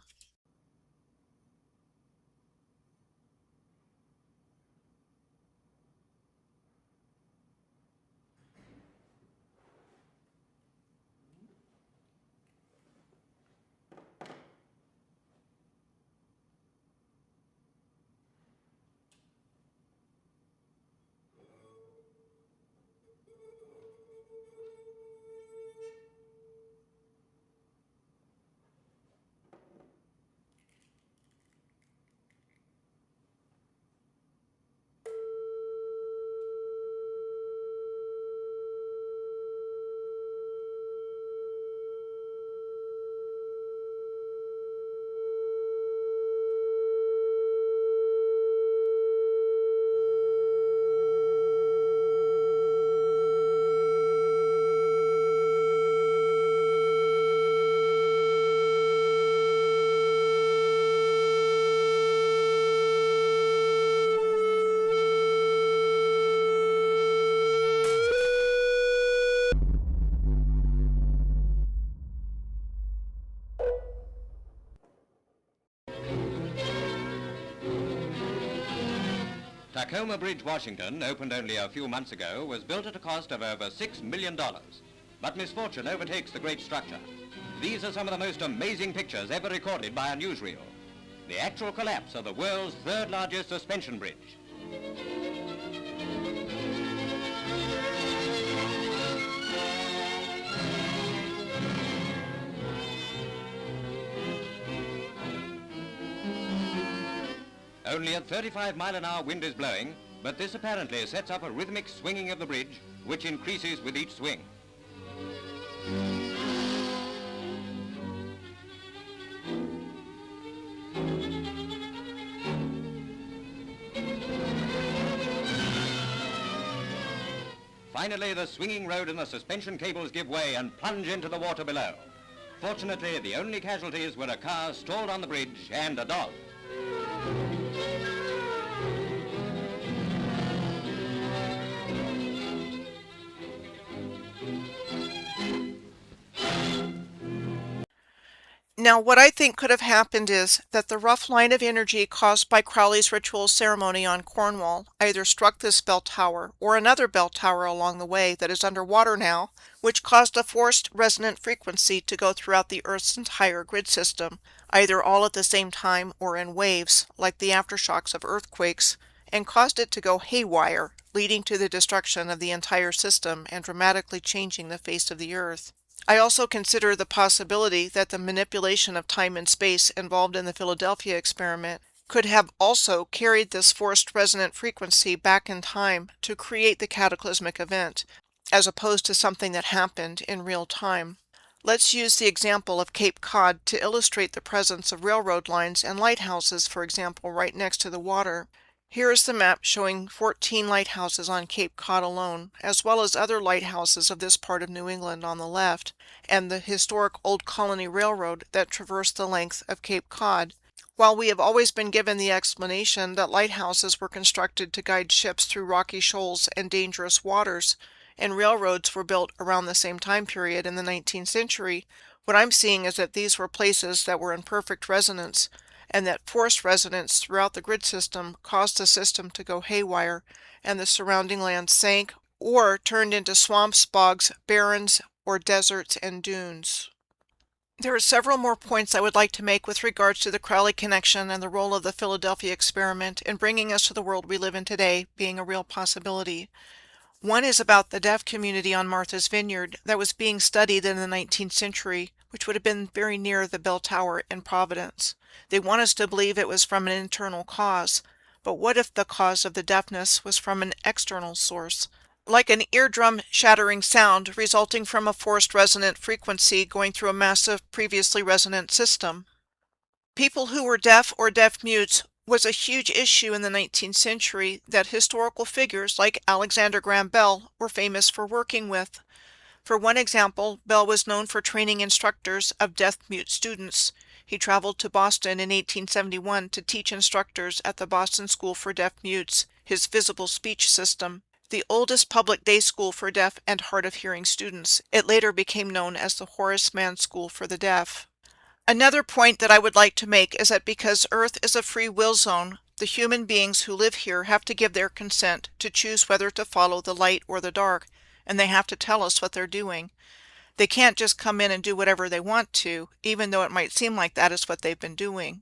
Tacoma Bridge, Washington, opened only a few months ago, was built at a cost of over $6 million. But misfortune overtakes the great structure. These are some of the most amazing pictures ever recorded by a newsreel. The actual collapse of the world's third largest suspension bridge. Only a 35-mile-an-hour wind is blowing, but this apparently sets up a rhythmic swinging of the bridge, which increases with each swing. Finally, the swinging road and the suspension cables give way and plunge into the water below. Fortunately, the only casualties were a car stalled on the bridge and a dog. Now, what I think could have happened is that the rough line of energy caused by Crowley's ritual ceremony on Cornwall either struck this bell tower or another bell tower along the way that is underwater now, which caused a forced resonant frequency to go throughout the Earth's entire grid system, either all at the same time or in waves, like the aftershocks of earthquakes, and caused it to go haywire, leading to the destruction of the entire system and dramatically changing the face of the Earth. I also consider the possibility that the manipulation of time and space involved in the Philadelphia experiment could have also carried this forced resonant frequency back in time to create the cataclysmic event, as opposed to something that happened in real time. Let's use the example of Cape Cod to illustrate the presence of railroad lines and lighthouses, for example, right next to the water. Here is the map showing 14 lighthouses on Cape Cod alone, as well as other lighthouses of this part of New England on the left, and the historic Old Colony Railroad that traversed the length of Cape Cod. While we have always been given the explanation that lighthouses were constructed to guide ships through rocky shoals and dangerous waters, and railroads were built around the same time period in the 19th century, what I'm seeing is that these were places that were in perfect resonance, and that forced resonance throughout the grid system caused the system to go haywire, and the surrounding land sank or turned into swamps, bogs, barrens, or deserts and dunes. There are several more points I would like to make with regards to the Crowley connection and the role of the Philadelphia experiment in bringing us to the world we live in today being a real possibility. One is about the deaf community on Martha's Vineyard that was being studied in the 19th century, which would have been very near the bell tower in Providence. They want us to believe it was from an internal cause, but what if the cause of the deafness was from an external source? like an eardrum shattering sound resulting from a forced resonant frequency going through a massive previously resonant system. People who were deaf or deaf mutes was a huge issue in the 19th century that historical figures like Alexander Graham Bell were famous for working with. For one example, Bell was known for training instructors of deaf-mute students. He traveled to Boston in 1871 to teach instructors at the Boston School for Deaf Mutes his visible speech system, the oldest public day school for deaf and hard of hearing students. It later became known as the Horace Mann School for the Deaf. Another point that I would like to make is that because Earth is a free will zone, the human beings who live here have to give their consent to choose whether to follow the light or the dark, and they have to tell us what they're doing. They can't just come in and do whatever they want to, even though it might seem like that is what they've been doing.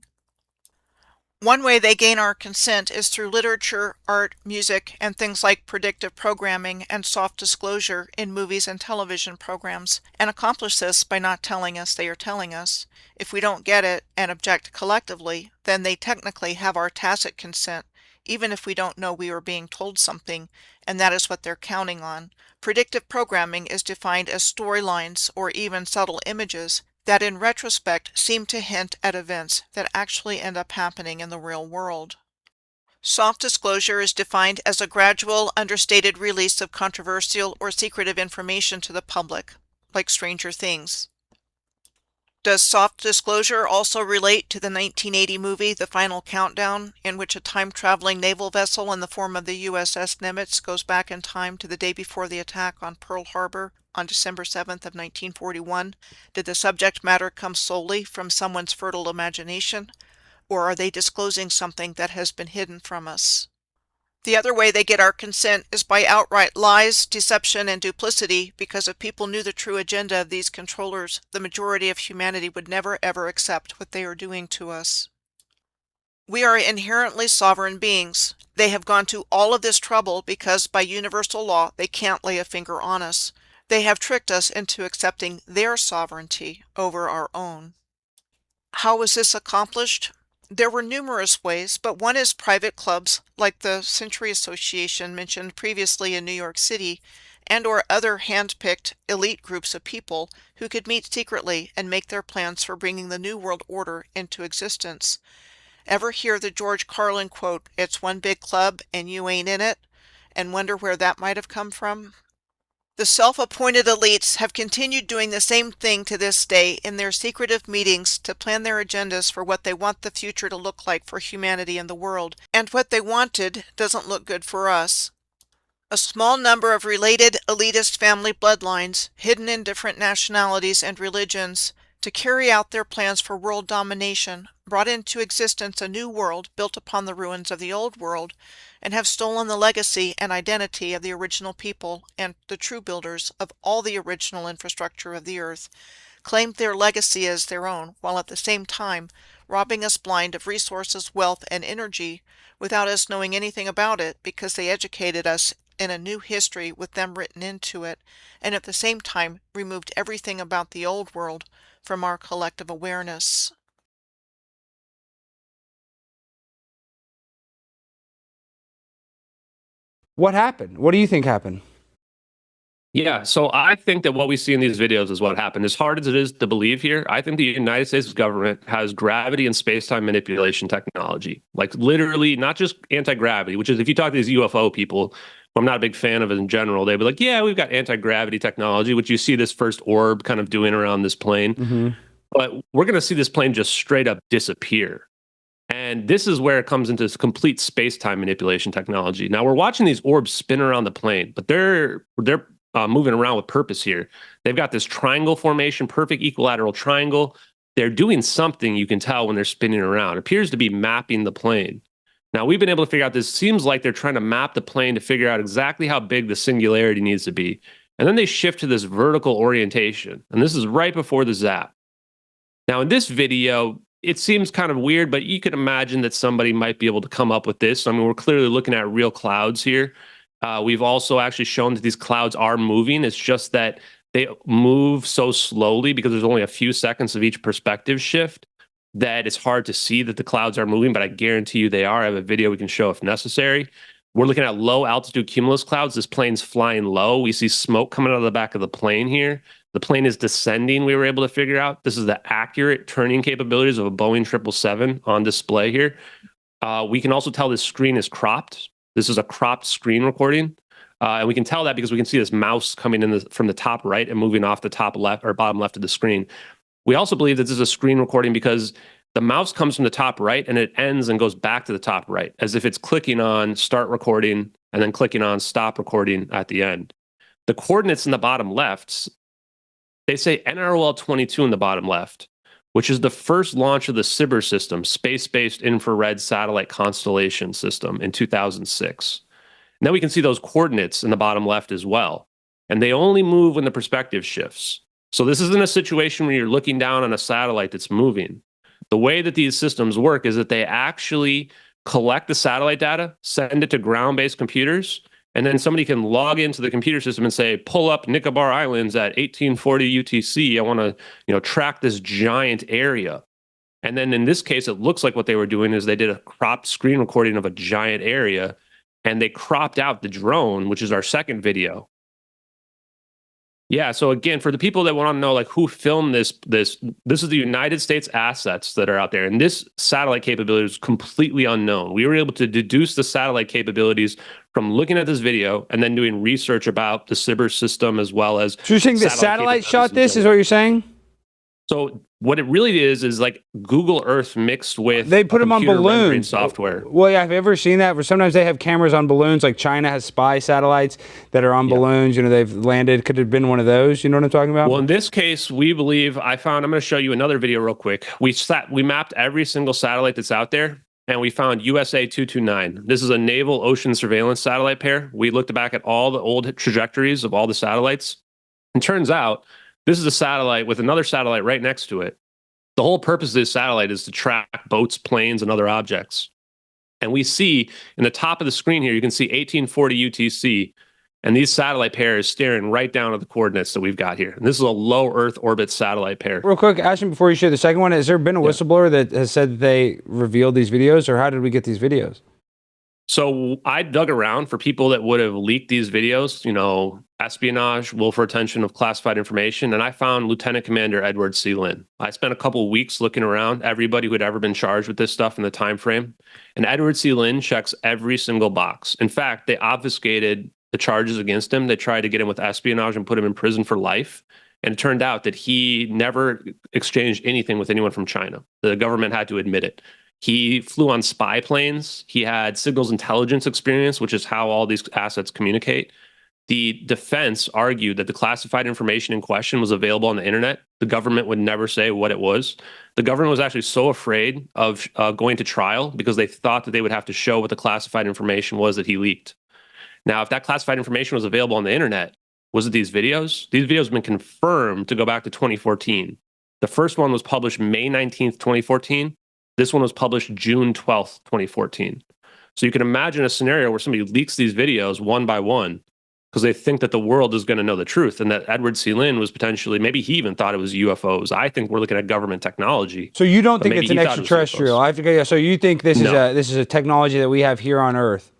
One way they gain our consent is through literature, art, music, and things like predictive programming and soft disclosure in movies and television programs, and accomplish this by not telling us they are telling us. If we don't get it and object collectively, then they technically have our tacit consent, even if we don't know we are being told something, and that is what they're counting on. Predictive programming is defined as storylines or even subtle images that in retrospect seem to hint at events that actually end up happening in the real world. Soft disclosure is defined as a gradual, understated release of controversial or secretive information to the public, like Stranger Things. Does soft disclosure also relate to the 1980 movie The Final Countdown, in which a time-traveling naval vessel in the form of the USS Nimitz goes back in time to the day before the attack on Pearl Harbor on December 7th of 1941? Did the subject matter come solely from someone's fertile imagination, or are they disclosing something that has been hidden from us? The other way they get our consent is by outright lies, deception, and duplicity, because if people knew the true agenda of these controllers, the majority of humanity would never ever accept what they are doing to us. We are inherently sovereign beings. They have gone to all of this trouble because by universal law they can't lay a finger on us. They have tricked us into accepting their sovereignty over our own. How was this accomplished? There were numerous ways, but one is private clubs like the Century Association mentioned previously in New York City, and or other hand-picked elite groups of people who could meet secretly and make their plans for bringing the New World Order into existence. Ever hear the George Carlin quote, "It's one big club and you ain't in it," and wonder where that might have come from? The self-appointed elites have continued doing the same thing to this day in their secretive meetings to plan their agendas for what they want the future to look like for humanity and the world, and what they wanted doesn't look good for us. A small number of related elitist family bloodlines, hidden in different nationalities and religions, to carry out their plans for world domination, brought into existence a new world built upon the ruins of the old world, and have stolen the legacy and identity of the original people and the true builders of all the original infrastructure of the earth, claimed their legacy as their own, while at the same time robbing us blind of resources, wealth, and energy without us knowing anything about it, because they educated us in a new history with them written into it, and at the same time removed everything about the old world from our collective awareness. What happened? What do you think happened? Yeah, so I think that what we see in these videos is what happened. As hard as it is to believe here, I think the United States government has gravity and space-time manipulation technology. Like literally, not just anti-gravity, which is if you talk to these UFO people, who I'm not a big fan of in general, they'd be like, yeah, we've got anti-gravity technology, which you see this first orb kind of doing around this plane. Mm-hmm. But we're going to see this plane just straight up disappear. And this is where it comes into this complete space-time manipulation technology. Now we're watching these orbs spin around the plane, but they're moving around with purpose here. They've got this triangle formation, perfect equilateral triangle. They're doing something, you can tell when they're spinning around. It appears to be mapping the plane. Now we've been able to figure out this seems like they're trying to map the plane to figure out exactly how big the singularity needs to be. And then they shift to this vertical orientation. And this is right before the zap. Now in this video, it seems kind of weird, but you could imagine that somebody might be able to come up with this. I mean, we're clearly looking at real clouds here. We've also actually shown that these clouds are moving. It's just that they move so slowly because there's only a few seconds of each perspective shift that it's hard to see that the clouds are moving, but I guarantee you they are. I have a video we can show if necessary. We're looking at low altitude cumulus clouds. This plane's flying low. We see smoke coming out of the back of the plane here. The plane is descending, we were able to figure out. This is the accurate turning capabilities of a Boeing 777 on display here. We can also tell this screen is cropped. This is a cropped screen recording. And we can tell that because we can see this mouse coming in from the top right and moving off the top left or bottom left of the screen. We also believe that this is a screen recording because the mouse comes from the top right and it ends and goes back to the top right, as if it's clicking on start recording and then clicking on stop recording at the end. The coordinates in the bottom left, they say NROL 22 in the bottom left, which is the first launch of the SBIRS system, Space-Based Infrared Satellite Constellation System, in 2006. And then we can see those coordinates in the bottom left as well. And they only move when the perspective shifts. So this isn't a situation where you're looking down on a satellite that's moving. The way that these systems work is that they actually collect the satellite data, send it to ground-based computers, and then somebody can log into the computer system and say, pull up Nicobar Islands at 1840 UTC. I want to, track this giant area. And then in this case, it looks like what they were doing is they did a cropped screen recording of a giant area, and they cropped out the drone, which is our second video. Yeah, so again, for the people that want to know, like, who filmed this is the United States assets that are out there, and this satellite capability is completely unknown. We were able to deduce the satellite capabilities from looking at this video and then doing research about the SBIRS system as well as. So you're saying the satellite shot this, is what you're saying? So what it really is like Google Earth mixed with they put them on balloons software. Well, yeah, have you ever seen that? Where sometimes they have cameras on balloons, like China has spy satellites that are on balloons. They've landed. Could it have been one of those? You know what I'm talking about? Well, in this case, we believe I'm going to show you another video real quick. We mapped every single satellite that's out there, and we found USA 229. This is a naval ocean surveillance satellite pair. We looked back at all the old trajectories of all the satellites. And turns out this is a satellite with another satellite right next to it. The whole purpose of this satellite is to track boats, planes, and other objects. And we see in the top of the screen here, you can see 1840 UTC, and these satellite pairs staring right down at the coordinates that we've got here. And this is a low Earth orbit satellite pair. Real quick, Ashton, before you share the second one, has there been a whistleblower that has said that they revealed these videos, or how did we get these videos? So I dug around for people that would have leaked these videos, espionage, willful retention of classified information, and I found Lieutenant Commander Edward C. Lin. I spent a couple of weeks looking around, everybody who had ever been charged with this stuff in the time frame, and Edward C. Lin checks every single box. In fact, they obfuscated the charges against him. They tried to get him with espionage and put him in prison for life, and it turned out that he never exchanged anything with anyone from China. The government had to admit it. He flew on spy planes. He had signals intelligence experience, which is how all these assets communicate. The defense argued that the classified information in question was available on the internet. The government would never say what it was. The government was actually so afraid of going to trial because they thought that they would have to show what the classified information was that he leaked. Now, if that classified information was available on the internet, was it these videos? These videos have been confirmed to go back to 2014. The first one was published May 19th, 2014. This one was published June 12th, 2014. So you can imagine a scenario where somebody leaks these videos one by one because they think that the world is going to know the truth, and that Edward C. Lin was potentially, maybe he even thought it was UFOs. I think we're looking at government technology. So you don't think it's an extraterrestrial? So you think this is a technology that we have here on Earth?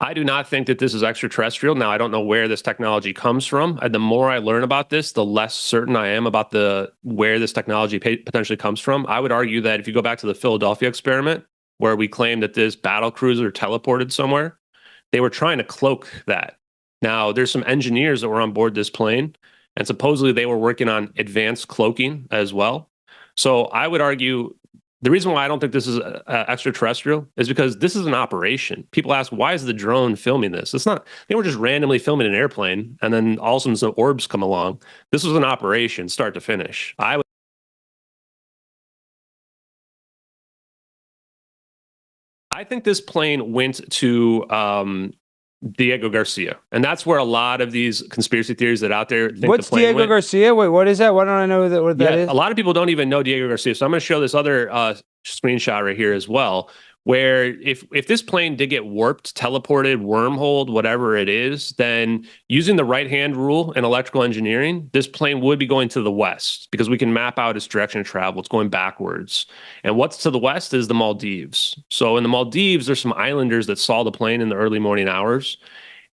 I do not think that this is extraterrestrial. Now, I don't know where this technology comes from. The more I learn about this, the less certain I am about where this technology potentially comes from. I would argue that if you go back to the Philadelphia experiment, where we claimed that this battle cruiser teleported somewhere, they were trying to cloak that. Now, there's some engineers that were on board this plane, and supposedly they were working on advanced cloaking as well. So I would argue the reason why I don't think this is extraterrestrial is because this is an operation. People ask, why is the drone filming this? It's not, they were just randomly filming an airplane, and then all of a sudden some orbs come along. This was an operation, start to finish. I think this plane went to Diego Garcia, and that's where a lot of these conspiracy theories that out there think What's the plane Diego went. Garcia? Wait, what is that? Why don't I know what that is? A lot of people don't even know Diego Garcia. So I'm going to show this other screenshot right here as well, where if this plane did get warped, teleported, wormholed, whatever it is, then using the right-hand rule in electrical engineering, this plane would be going to the west because we can map out its direction of travel. It's going backwards. And what's to the west is the Maldives. So in the Maldives, there's some islanders that saw the plane in the early morning hours.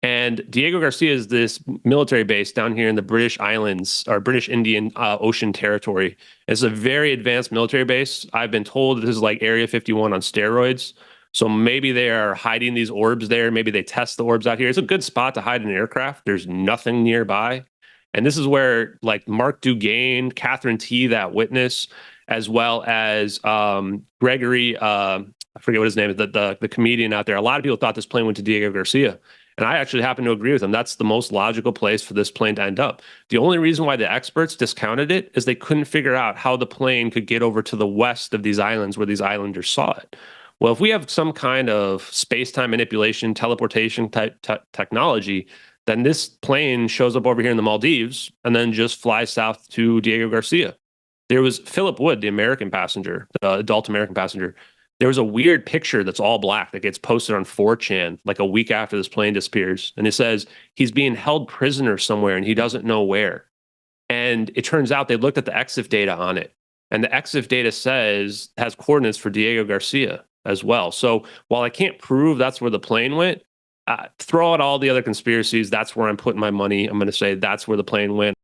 And Diego Garcia is this military base down here in the British Islands, or British Indian Ocean territory. It's a very advanced military base. I've been told this is like Area 51 on steroids. So maybe they are hiding these orbs there. Maybe they test the orbs out here. It's a good spot to hide an aircraft. There's nothing nearby. And this is where like Mark Dugain, Catherine T, that witness, as well as Gregory, I forget what his name is, the comedian out there. A lot of people thought this plane went to Diego Garcia. And I actually happen to agree with them. That's the most logical place for this plane to end up. The only reason why the experts discounted it is they couldn't figure out how the plane could get over to the west of these islands where these islanders saw it. Well, if we have some kind of space-time manipulation, teleportation type technology, then this plane shows up over here in the Maldives and then just flies south to Diego Garcia. There was Philip Wood, the American passenger, the adult American passenger. There was a weird picture that's all black that gets posted on 4chan like a week after this plane disappears. And it says he's being held prisoner somewhere and he doesn't know where. And it turns out they looked at the EXIF data on it. And the EXIF data has coordinates for Diego Garcia as well. So while I can't prove that's where the plane went, throw out all the other conspiracies. That's where I'm putting my money. I'm going to say that's where the plane went.